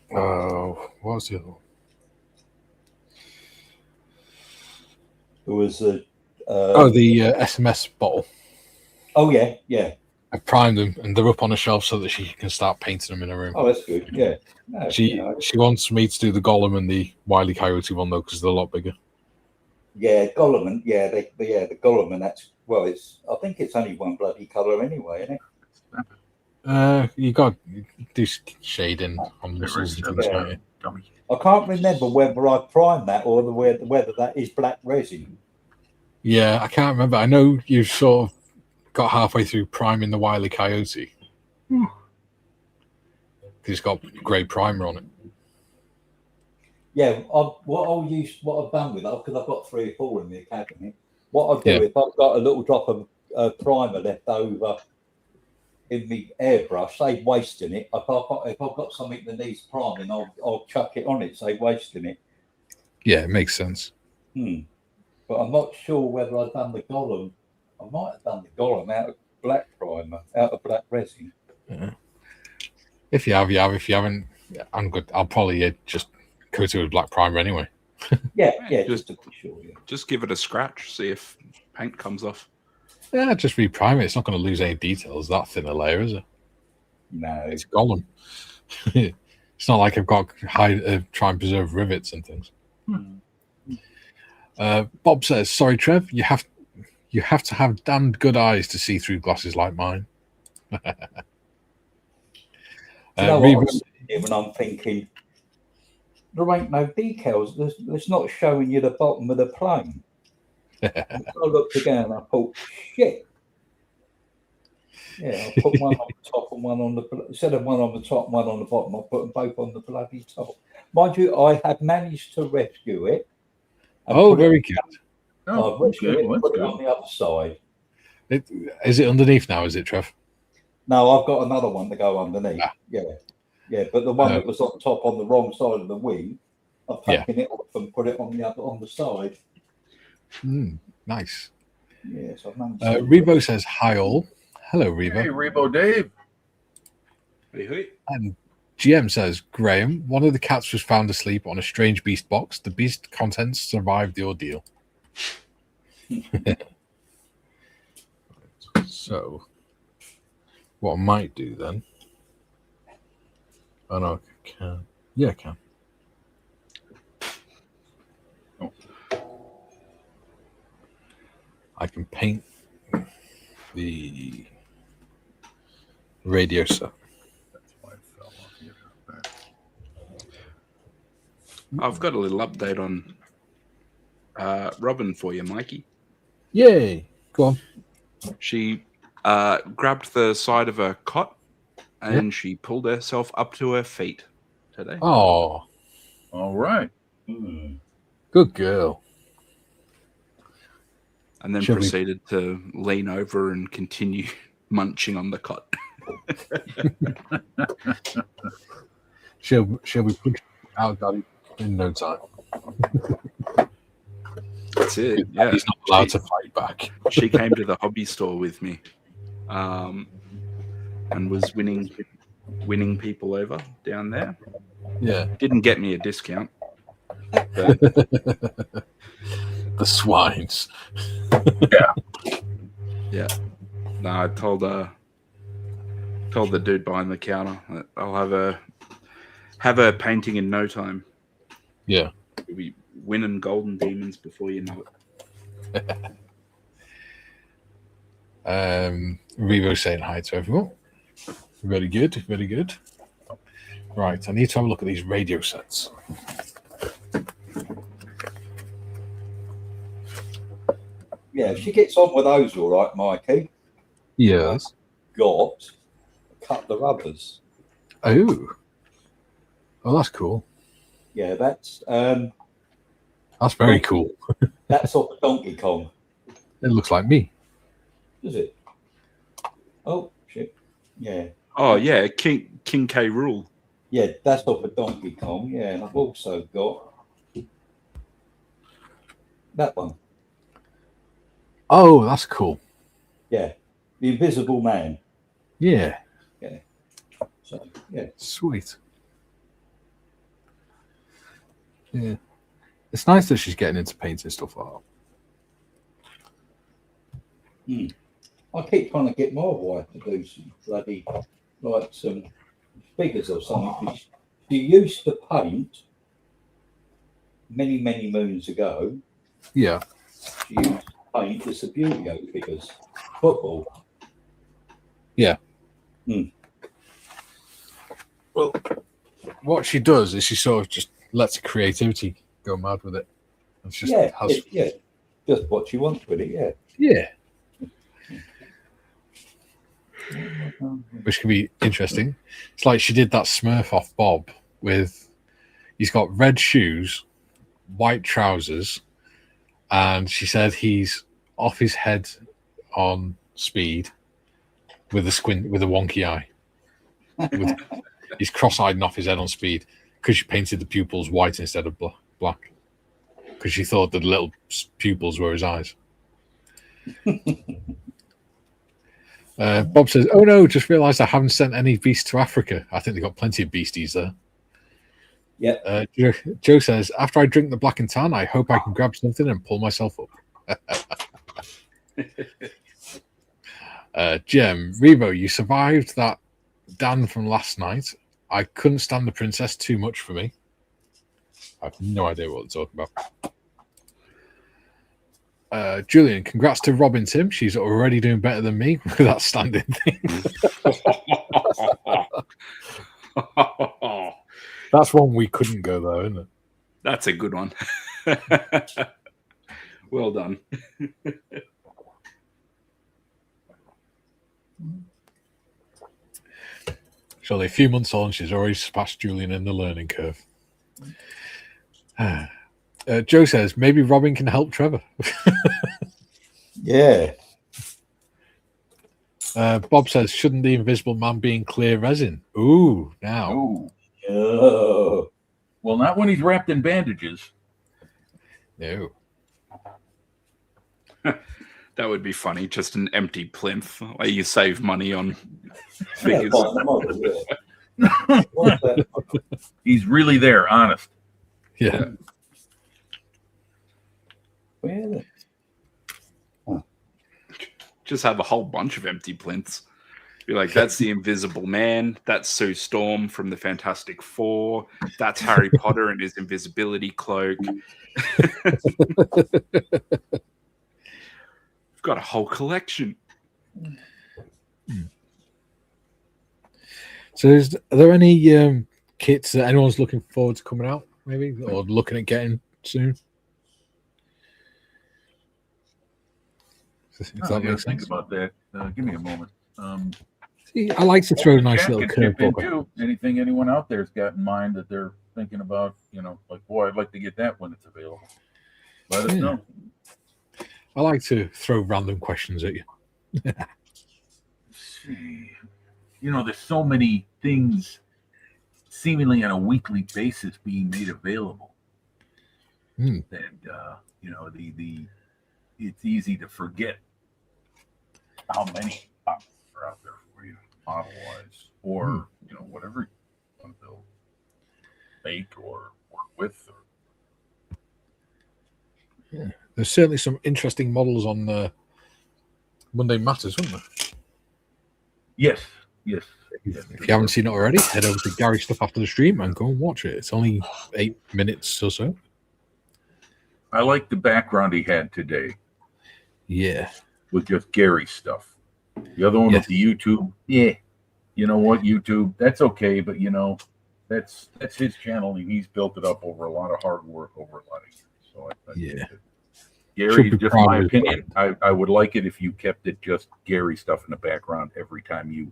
what was the other one? There was a the SMS bottle. Oh yeah. I primed them and they're up on a shelf so that she can start painting them in her room. Oh, that's good. Yeah. No, She wants me to do the Golem and the Wile E. Coyote one though because they're a lot bigger. Yeah, Gollum. The Gollum, and that's I think it's only one bloody colour anyway, isn't it? You got to do shading on muscles and things, don't you? I can't remember whether I primed that or whether that is black resin. Yeah, I can't remember. I know you've sort of got halfway through priming the Wile E. Coyote. It's got grey primer on it. Yeah, what I've done with it, because I've got 3 or 4 in the academy. What I do if I've got a little drop of primer left over in the airbrush, save wasting it. If I've got something that needs priming, I'll chuck it on it, save wasting it. Yeah, it makes sense. But I'm not sure whether I've done the Golem. I might have done the Golem out of black primer, out of black resin. Yeah. If you have, you have. If you haven't, I'm good. I'll probably just coat it with black primer anyway. Yeah, just to be sure. Yeah. Just give it a scratch, see if paint comes off. Yeah, just reprime it. It's not going to lose any details. That thinner layer, is it? No, it's Golem. It's not like I've got try and preserve rivets and things. Bob says, "Sorry, Trev, you have to have damned good eyes to see through glasses like mine." you know what when I'm thinking, there ain't no decals. There's not showing you the bottom of the plane. I looked again and I thought, shit. Yeah, I put one on the top and one on the instead of one on the top and one on the bottom, I put them both on the bloody top. Mind you, I have managed to rescue it. Oh, very good. Oh, put it on the other side. Is it underneath now? Is it, Trev? No, I've got another one to go underneath. Yeah, but the one that was on top on the wrong side of the wing, I've taken it off and put it on the side. Nice. Yes, I've managed. Rebo says hi all. Hello, Rebo. Hey, Rebo Dave. Hey. And GM says, Graham, one of the cats was found asleep on a strange beast box. The beast contents survived the ordeal. So, what I might do then? Oh no, I can. Yeah, I can. Oh. I can paint the radio set. That's why it fell off here. I've got a little update on Robin for you, Mikey. Yay! Go on. She grabbed the side of her cot and she pulled herself up to her feet today. Oh, All right. good girl. And then Shall we- proceeded to lean over and continue munching on the cot. She'll be pushed out Daddy in no time. That's it. Yeah. He's not allowed to fight back. She came to the hobby store with me and was winning people over down there. Yeah. Didn't get me a discount. But The swines. yeah. No, I told the dude behind the counter that I'll have her painting in no time. Yeah. You'll be winning golden demons before you know it. Revo saying hi to everyone. Very good, very good. Right, I need to have a look at these radio sets. Yeah, she gets on with those all right, Mikey. Yes. Got a couple of others. Oh, that's cool. Yeah, that's Very cool. that's off of Donkey Kong, It looks like me. is it? Oh shit! Yeah, Oh yeah, King K. Rool. yeah, that's off of Donkey Kong. Yeah, and I've also got that one. Oh, that's cool. Yeah, the Invisible Man. Yeah, So yeah, sweet. Yeah, it's nice that she's getting into painting stuff like that. I keep trying to get my wife to do some bloody like some figures or something. She used to paint many moons ago. Yeah. She used to paint the Subbuteo figures, football. Yeah. Well, what she does is she sort of just lets creativity go mad with it. It's just Yeah, just what she wants with it. Yeah. Yeah. Which can be interesting. It's like she did that Smurf off Bob with, he's got red shoes, white trousers, and she said he's off his head on speed with a squint, with a wonky eye. He's cross-eyed and off his head on speed because she painted the pupils white instead of black because she thought that the little pupils were his eyes. Bob says, "Oh no, just realised I haven't sent any beasts to Africa. I think they've got plenty of beasties there." Yeah. Joe says, "After I drink the black and tan, I hope I can grab something and pull myself up." Jem, Revo, you survived that Dan from last night. I couldn't stand the princess too much for me. I have no idea what they're talking about. Julian, congrats to Robin Tim. She's already doing better than me with that standing thing. That's one we couldn't go though, isn't it? That's a good one. Well done. Surely a few months on, she's already surpassed Julian in the learning curve. Joe says, maybe Robin can help Trevor. Yeah. Bob says, shouldn't the Invisible Man be in clear resin? Ooh, now. Ooh. Oh. Well, not when he's wrapped in bandages. No. That would be funny. Just an empty plinth where you save money on Yeah, figures. What's that? He's really there, honest. Yeah. Where the- Just have a whole bunch of empty plinths. Be like, that's the Invisible Man. That's Sue Storm from the Fantastic Four. That's Harry Potter and his invisibility cloak. We've got a whole collection. So, are there any kits that anyone's looking forward to coming out, maybe, or looking at getting soon? If that makes think sense. about that. Give me a moment. See, I like to throw a nice little curveball. Too. Anything anyone out there's got in mind that they're thinking about, like, boy, I'd like to get that when it's available. Let us know. I like to throw random questions at you. See. There's so many things seemingly on a weekly basis being made available. And it's easy to forget how many are out there for you, model-wise, or whatever you want to build, make, or work with. Yeah, there's certainly some interesting models on Monday Matters, isn't there? Yes. If you haven't seen it already, head over to Gary Stuff after the stream and go and watch it. It's only 8 minutes or so. I like the background he had today. Yeah. With just Gary stuff. The other one with the YouTube. Yeah. You know what, YouTube? That's okay, but that's his channel, and he's built it up over a lot of hard work over a lot of years. So I think that Gary, just my opinion, I would like it if you kept it just Gary stuff in the background every time you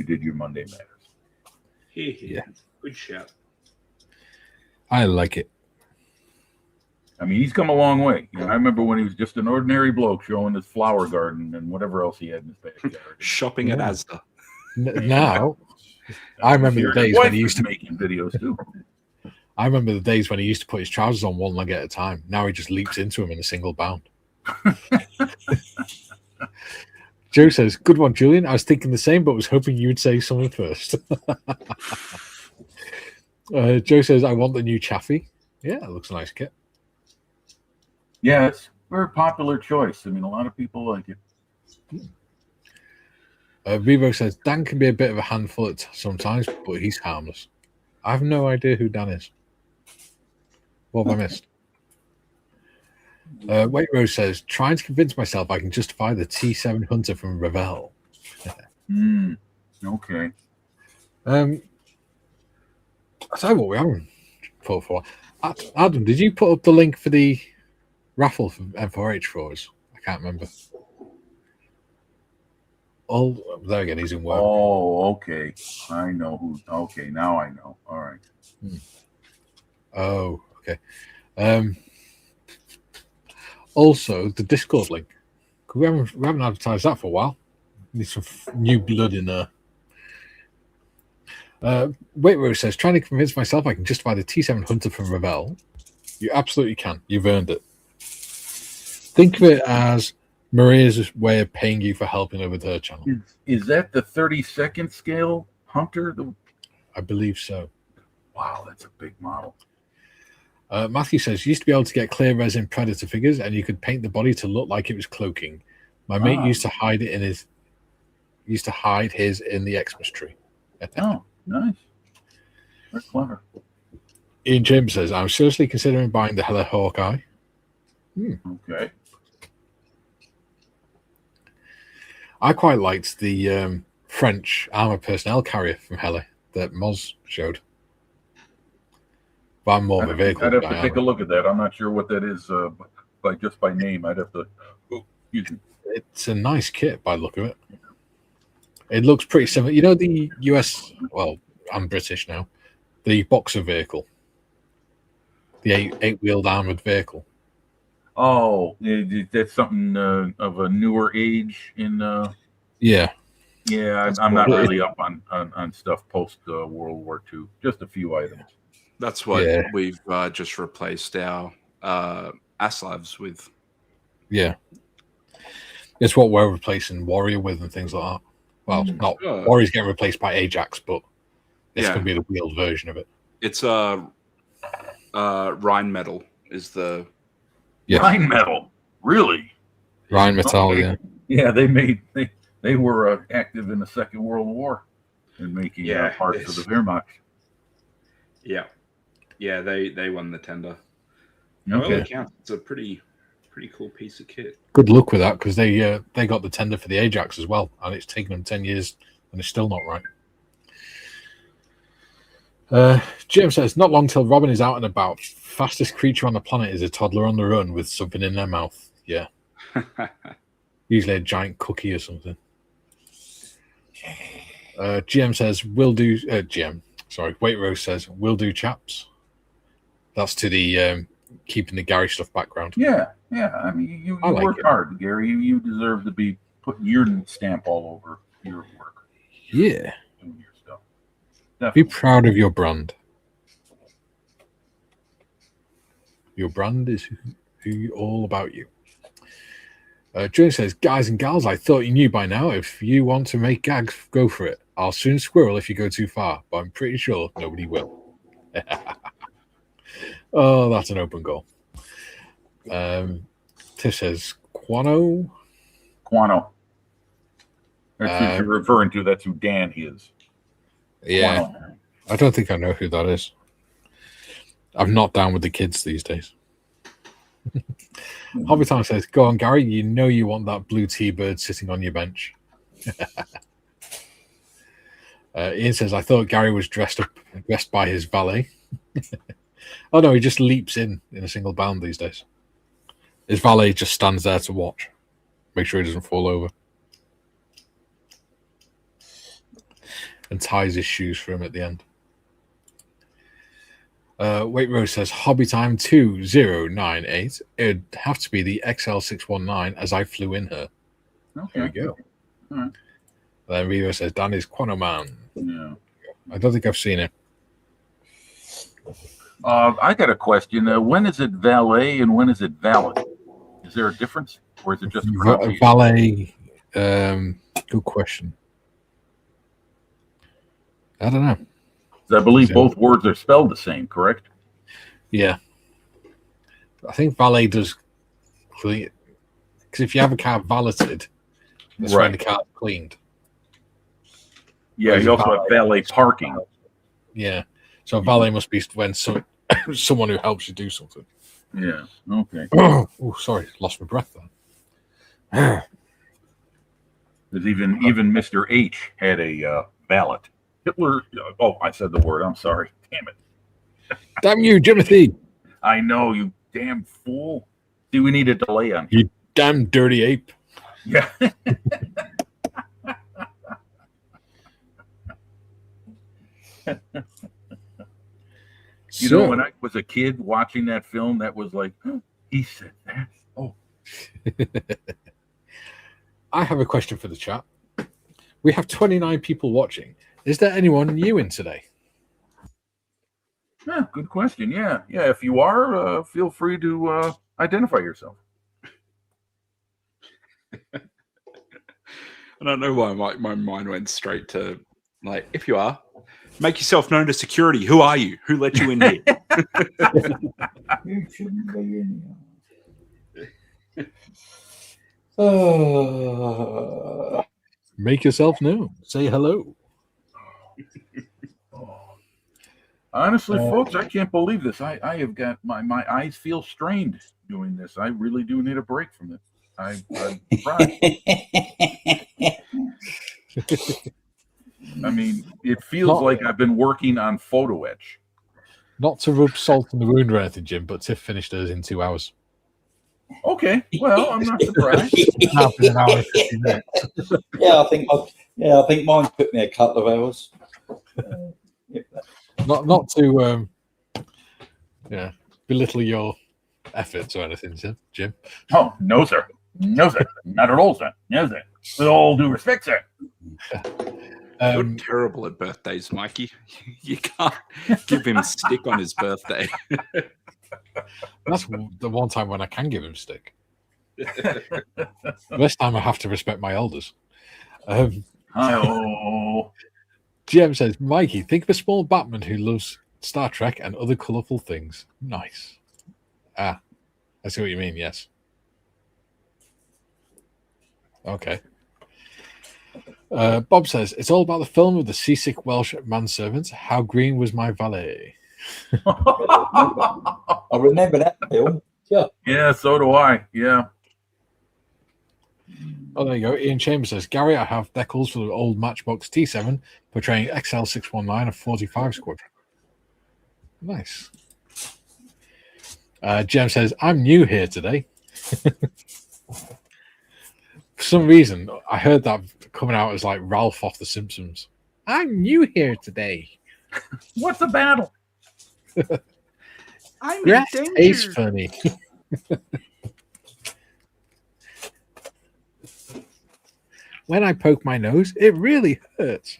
did your Monday Matters. Yeah. Good shout. I like it. I mean, he's come a long way. I remember when he was just an ordinary bloke showing his flower garden and whatever else he had in his backyard. Shopping at Asda. Now, I remember the days when he used to making videos too. I remember the days when he used to put his trousers on one leg at a time. Now he just leaps into them in a single bound. Joe says, "Good one, Julian. I was thinking the same, but was hoping you would say something first." Joe says, "I want the new Chaffee." Yeah, it looks a nice kit. Yeah, it's a very popular choice. I mean, a lot of people like it. Revo says, Dan can be a bit of a handful sometimes, but he's harmless. I have no idea who Dan is. What have I missed? Wait Rose says, trying to convince myself I can justify the T7 Hunter from Revell. Okay. I tell you what we haven't put for. Adam, did you put up the link for the raffle for M4H for us? I can't remember. Oh, there again, he's in work. Oh, okay. I know who. Okay, now I know. All right. Oh, okay. Also, the Discord link. We haven't advertised that for a while. Need some new blood in there. Wait, Rose says, trying to convince myself I can justify the T7 Hunter from Revell. You absolutely can. You've earned it. Think of it as Maria's way of paying you for helping her with her channel. Is that the 32nd scale Hunter? I believe so. Wow, that's a big model. Matthew says, used to be able to get clear resin Predator figures and you could paint the body to look like it was cloaking. My mate used to hide his in the Xmas tree. Oh, nice. Very clever. Ian James says, I'm seriously considering buying the Hella Hawkeye. Okay. I quite liked the French armor personnel carrier from Hella that Moz showed. But I'm more of a vehicle. I'd have to take a look at that. I'm not sure what that is just by name. I'd have to. It's a nice kit by the look of it. It looks pretty similar. You know the US, well, I'm British now, the Boxer vehicle. The eight-wheeled armored vehicle. Oh, that's something of a newer age in. Yeah. Yeah, I'm not really up on stuff post World War II. Just a few items. That's what we've just replaced our Aslavs with. Yeah. It's what we're replacing Warrior with and things like that. Well, not Warrior's getting replaced by Ajax, but it's going to be the wheeled version of it. It's Rheinmetall is the... Rheinmetall? Really? Rheinmetall, okay. Yeah, they were active in the Second World War in making parts of the Wehrmacht. Yeah, they won the tender. Okay. Well, it counts. It's a pretty cool piece of kit. Good luck with that, because they got the tender for the Ajax as well, and it's taken them 10 years and it's still not right. Jim says, not long till Robin is out and about. Fastest creature on the planet is a toddler on the run with something in their mouth. Yeah. Usually a giant cookie or something. GM says, will do. Weight Rose says, will do, chaps. That's to the keeping the Gary stuff background. Yeah. I mean, you like work hard, Gary. You deserve to be putting your stamp all over your work. Yeah. Doing your stuff. Definitely. Be proud of your brand. Your brand is all about you. Joe says, guys and gals, I thought you knew by now. If you want to make gags, go for it. I'll soon squirrel if you go too far, but I'm pretty sure nobody will. Oh, that's an open goal. Tiff says, Quano. That's who you're referring to. That's who Dan is. Yeah. Quano. I don't think I know who that is. I'm not down with the kids these days. Hobby Time says, go on, Gary. You know you want that blue T-bird sitting on your bench. Ian says, I thought Gary was dressed by his valet. Oh, no, he just leaps in a single bound these days. His valet just stands there to watch. Make sure he doesn't fall over. And ties his shoes for him at the end. Weight Rose says, Hobby Time 2098. It'd have to be the XL619 as I flew in her. Okay. There we go. All right. Then Rivo says, Danny's Quano Man. Yeah. I don't think I've seen it. I got a question. When is it valet and when is it valid? Is there a difference, or is it just a valet? Good question. I don't know. I believe both words are spelled the same, correct? Yeah. I think valet does clean. Because if you have a car valeted, that's when the car's cleaned. Yeah, you also have valet parking. Yeah. So valet must be when someone who helps you do something. Yeah. Okay. Oh, sorry, lost my breath then. There's even Mr. H had a valet. Hitler. Oh, I said the word. I'm sorry. Damn it. Damn you, Jimothy. I know, you damn fool. See, we need a delay on you. Damn dirty ape. Yeah. You know, when I was a kid watching that film, that was like, he said that. Oh. I have a question for the chat. We have 29 people watching. Is there anyone new in today? Yeah, good question. Yeah. If you are, feel free to identify yourself. I don't know why my mind went straight to, like, if you are, make yourself known to security. Who are you? Who let you in here? You shouldn't be in here. Make yourself known. Say hello. Honestly, folks, I can't believe this. I have got my eyes feel strained doing this. I really do need a break from this. I'm surprised. I mean, it feels like I've been working on photo etch. Not to rub salt in the wound or anything, Jim, but Tiff finished hers in 2 hours. Okay, well, I'm not surprised. An hour and 50 minutes. I think mine took me a couple of hours. Not to belittle your efforts or anything, Jim. Oh, no, sir. No, sir. Not at all, sir. No, sir. With all due respect, sir. You're terrible at birthdays, Mikey. You can't give him stick on his birthday. That's the one time when I can give him stick. This time I have to respect my elders. GM says, Mikey, think of a small Batman who loves Star Trek and other colourful things. Nice. I see what you mean, yes. Okay. Bob says, it's all about the film with the seasick Welsh manservant. How green was my valet? I remember that film. Yeah. Yeah, so do I. Yeah. Oh, there you go. Ian Chambers says, Gary, I have decals for the old Matchbox T7 portraying XL619 of 45 Squadron. Nice. Jem says, I'm new here today. For some reason, I heard that coming out as like Ralph off The Simpsons. I'm new here today. What's a battle? I'm Grass tastes funny. When I poke my nose, it really hurts.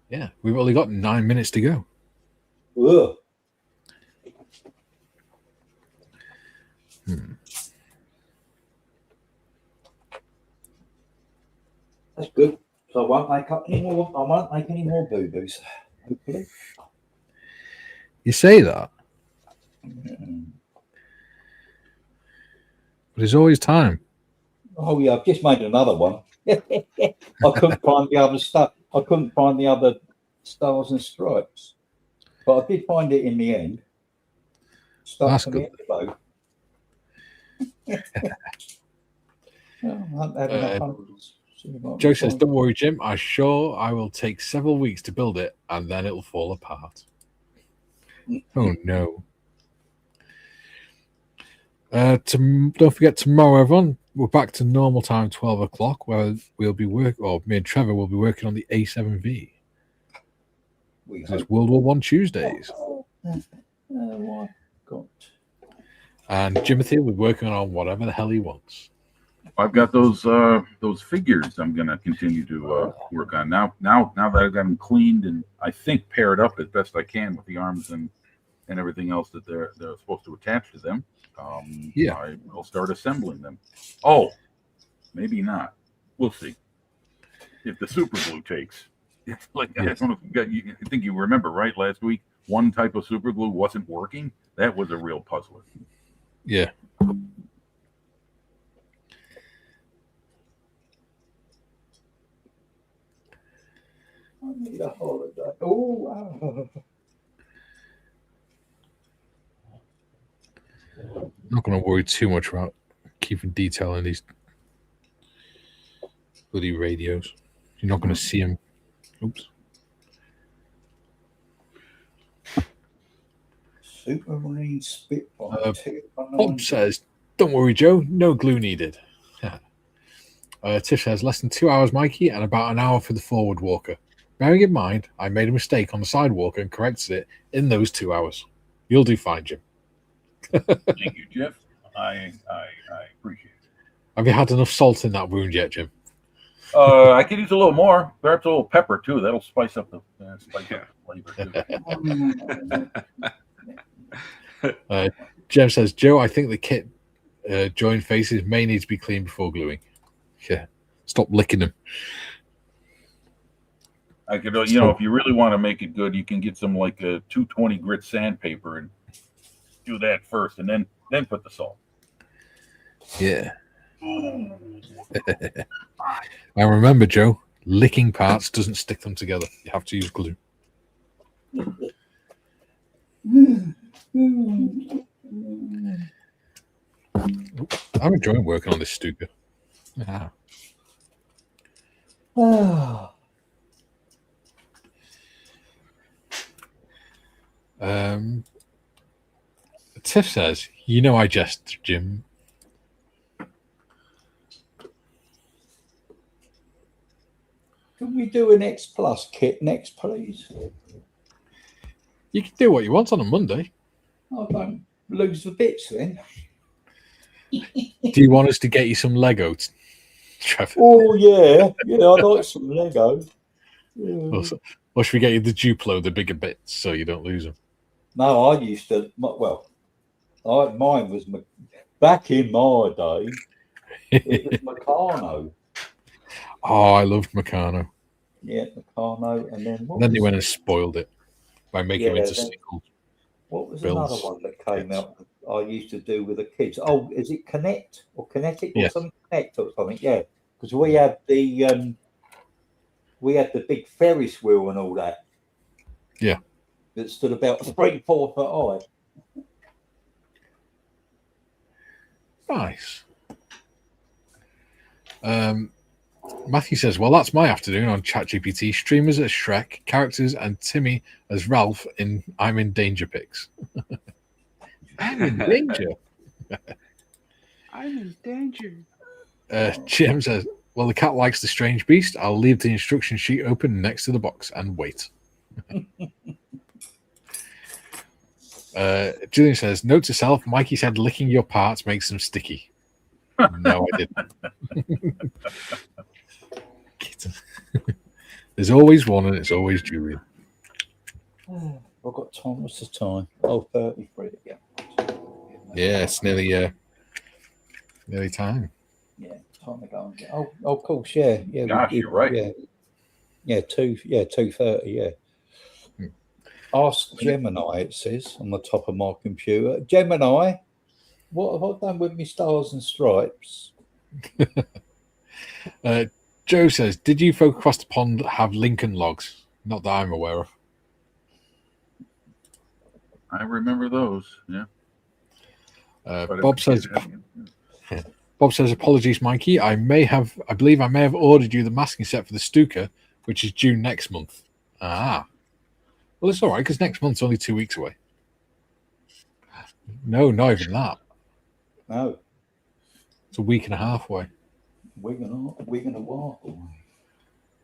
Yeah, we've only got 9 minutes to go. Ugh. That's good. So I won't make up any more. I won't make any more boo-boos. Hopefully. You say that, but there's always time. Oh yeah, I've just made another one. I couldn't find the other stuff. I couldn't find the other Stars and Stripes, but I did find it in the end. That's good. Joe says, don't worry, Jim. I'm sure I will take several weeks to build it, and then it'll fall apart. Oh, no. Don't forget, tomorrow, everyone, we're back to normal time, 12 o'clock, where we'll be me and Trevor will be working on the A7V. It's World War I Tuesdays. And Jimothy will be working on whatever the hell he wants. I've got those figures I'm going to continue to work on now that I've got them cleaned and I think paired up as best I can with the arms and everything else that they're supposed to attach to them. I'll start assembling them. Oh, maybe not. We'll see. If the super glue takes, like I don't know if I think you remember right last week, one type of super glue wasn't working. That was a real puzzler. Yeah. I need a holiday. Oh, I'm not going to worry too much about keeping detail in these bloody radios. You're not going to see them. Oops. Supermarine Spitfire. Bob says, don't worry, Joe. No glue needed. Tish says, less than 2 hours, Mikey, and about an hour for the forward walker. Bearing in mind, I made a mistake on the side walker and corrected it in those 2 hours. You'll do fine, Jim. Thank you, Jeff. I appreciate it. Have you had enough salt in that wound yet, Jim? I could use a little more. Perhaps a little pepper too. That'll spice up the flavor too. Jem says, Joe, I think the kit joint faces may need to be cleaned before gluing. Yeah, stop licking them. I could, if you really want to make it good, you can get some like a 220 grit sandpaper and do that first, and then put the salt. Yeah. I remember, Joe, licking parts doesn't stick them together. You have to use glue. I'm enjoying working on this Stuka. Yeah. Tiff says, I jest, Jim. Can we do an X Plus kit next, please? You can do what you want on a Monday. I don't lose the bits then. Do you want us to get you some Lego, Trevor? Oh, yeah. Yeah, I'd like some Lego. Yeah. Or should we get you the Duplo, the bigger bits, so you don't lose them? No, I used to. Well, mine was back in my day. It was Meccano. Oh, I loved Meccano. Yeah, Meccano, and then what? Then they went and spoiled it by making him into then, single. what was Bills. another one that came Yes. out? I used to do with the kids. Oh, is it Connect or Kinetic or Yes. something? Connect or something? Yeah, because we had the big Ferris wheel and all that. Yeah. That stood about 3-4 foot high. Nice. Matthew says, well, that's my afternoon on ChatGPT. Streamers as Shrek, characters, and Timmy as Ralph in I'm in Danger pics. I'm in danger. I'm in danger. Jim says, well, the cat likes the strange beast. I'll leave the instruction sheet open next to the box and wait. Julian says, note to self, Mikey said licking your parts makes them sticky. No, I didn't. There's always one, and it's always Julian. I've got time. What's the time? Oh, 33 again. Yeah, it's nearly time. Yeah, time to go and get. Oh, of course, yeah. Gosh, you're right. Yeah, 2:30. Yeah. Ask Gemini. It says on the top of my computer. Gemini, what have I done with my stars and stripes? Joe says, did you folk across the pond have Lincoln logs? Not that I'm aware of. I remember those. Yeah. Bob says, apologies, Mikey. I believe I may have ordered you the masking set for the Stuka, which is due next month. Ah. Well, it's all right, because next month's only 2 weeks away. No, not even that. No. It's a week and a half away. Week and a half away.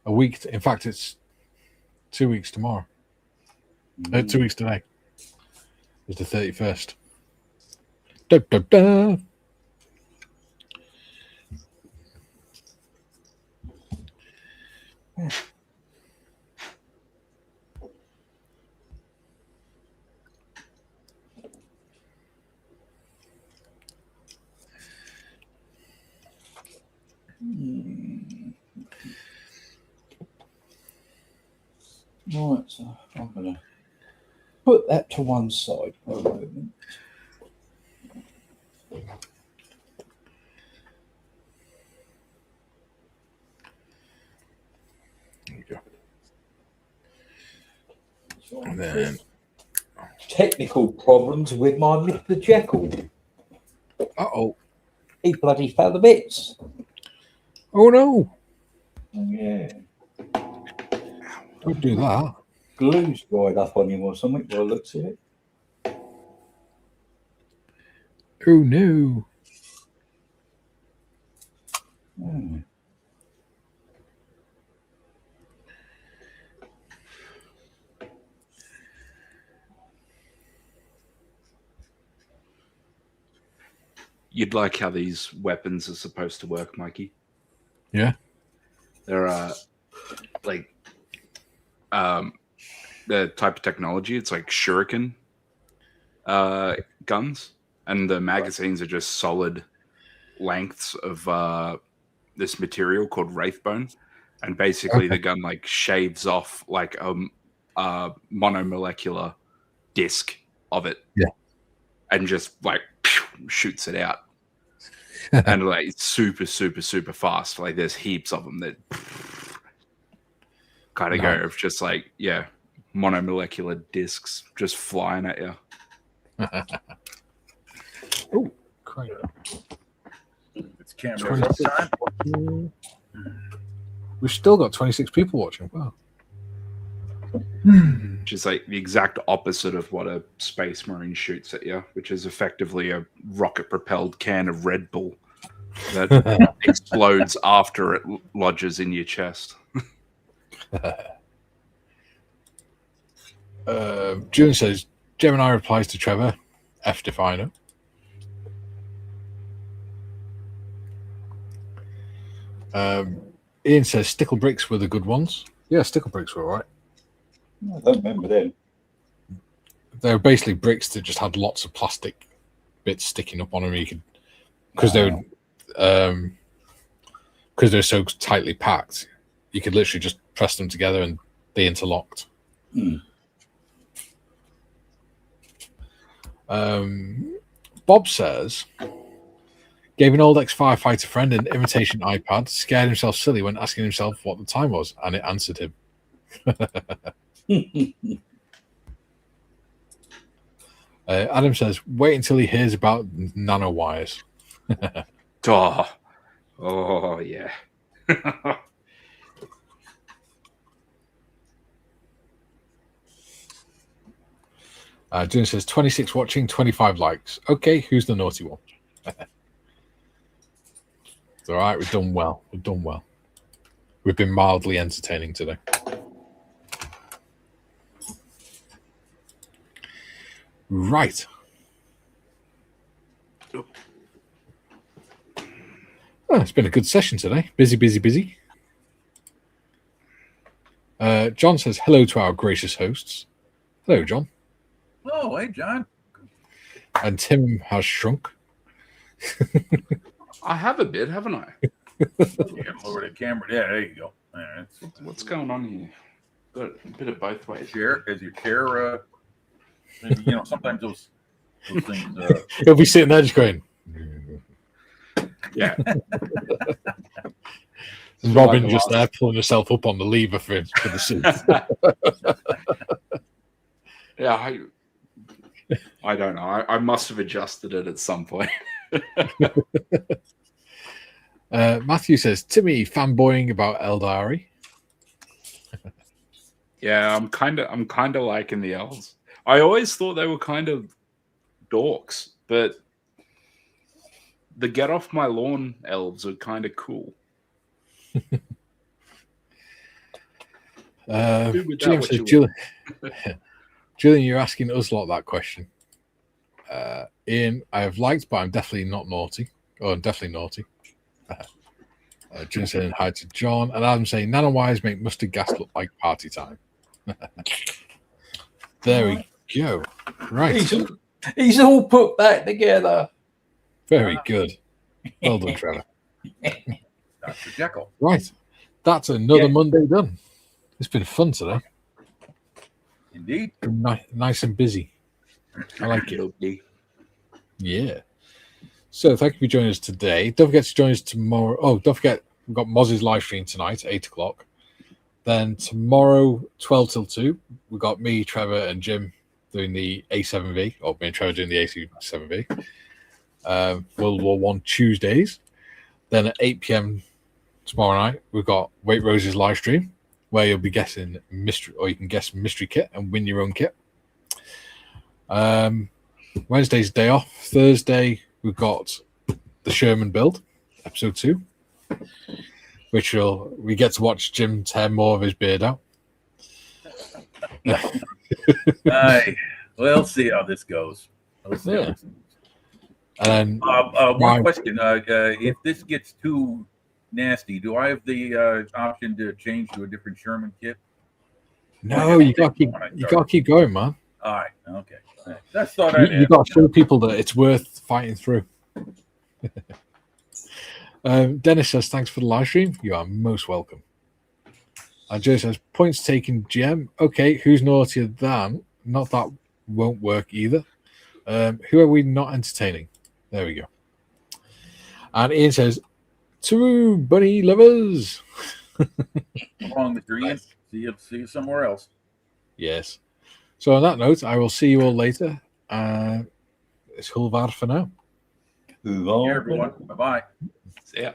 A week. In fact, it's 2 weeks tomorrow. 2 weeks today. It's the 31st. Da, da, da. Right, so I'm going to put that to one side for a moment. There we go. And then Technical problems with my Mr. Jekyll. uh-oh. He bloody fell to bits. Oh no. Yeah. Don't do that. Glue's dried up on him or something by the looks of it. Oh no. Hmm. You'd like how these weapons are supposed to work, Mikey? Yeah. They're the type of technology. It's like shuriken guns, and the magazines are just solid lengths of this material called wraithbone, and basically the gun like shaves off like a monomolecular disc of it, and just like shoots it out. And like it's super fast. Like there's heaps of them that kind of go of just like monomolecular discs just flying at you. Oh, great. It's camera time. We've still got 26 people watching. Wow. Which is like the exact opposite of what a space marine shoots at you, which is effectively a rocket-propelled can of Red Bull that explodes after it lodges in your chest. June says, Gemini replies to Trevor, F definer. Ian says, Stickle bricks were the good ones. Yeah, Stickle bricks were all right. I don't remember them. they were basically bricks that just had lots of plastic bits sticking up on them. You could, because they're so tightly packed, you could literally just press them together and they interlocked. Bob says, gave an old ex-firefighter friend an imitation iPad, scared himself silly when asking himself what the time was, and it answered him. Adam says, wait until he hears about nanowires. Oh, yeah. June says, 26 watching, 25 likes. Okay, who's the naughty one? It's all right, we've done well. We've done well. We've been mildly entertaining today. Right. Oh, it's been a good session today. Busy, busy, busy. John says, hello to our gracious hosts. Hello, John. Oh, hey, John. And Tim has shrunk. I have a bit, haven't I? Yeah, over the camera. Yeah, there you go. Yeah, What's going on here? Got a bit of both ways. is your chair, sometimes those things. He'll be sitting there just going. Yeah. Robin just there pulling herself up on the lever for the seat. Yeah, I don't know. I must have adjusted it at some point. Matthew says, Timmy fanboying about Eldari. Yeah, I'm kind of liking the elves. I always thought they were kind of dorks, but the get off my lawn elves are kind of cool. James says, Julian, you're asking us a lot that question. Ian, I have liked, but I'm definitely not naughty. Oh, I'm definitely naughty. Jim saying hi to John, and Adam saying nanowires make mustard gas look like party time. There we go. Right. He's all put back together. Very good. Well done, Trevor. Dr. Jekyll. Right. That's another Monday done. It's been fun today. Indeed. Nice and busy. I like it. Lovely. Yeah. So thank you for joining us today. Don't forget to join us tomorrow. Oh, don't forget, we've got Moz's live stream tonight, 8 o'clock. Then tomorrow, 12 till 2, we've got me, Trevor, and Jim doing the A7V, or me and Trevor doing the A7V. World War I Tuesdays. Then at 8 p.m. tomorrow night, we've got Wait Rose's live stream, where you'll be guessing mystery, or you can guess mystery kit and win your own kit. Wednesday's day off. Thursday, we've got the Sherman build, episode 2, which we get to watch Jim tear more of his beard out. We'll see how this goes. And one question: if this gets too nasty, do I have the option to change to a different Sherman kit? No, you got to keep going, man. All right, okay. That's thought you got to show people that it's worth fighting through. Dennis says, thanks for the live stream. You are most welcome. And Joe says, points taken, GM. Okay, who's naughtier than? Not that won't work either. Who are we not entertaining? There we go. And Ian says, true bunny lovers. Along with your Ian. See you somewhere else. Yes. So on that note, I will see you all later. It's Hulvar for now. Here, everyone. Bye-bye. See ya.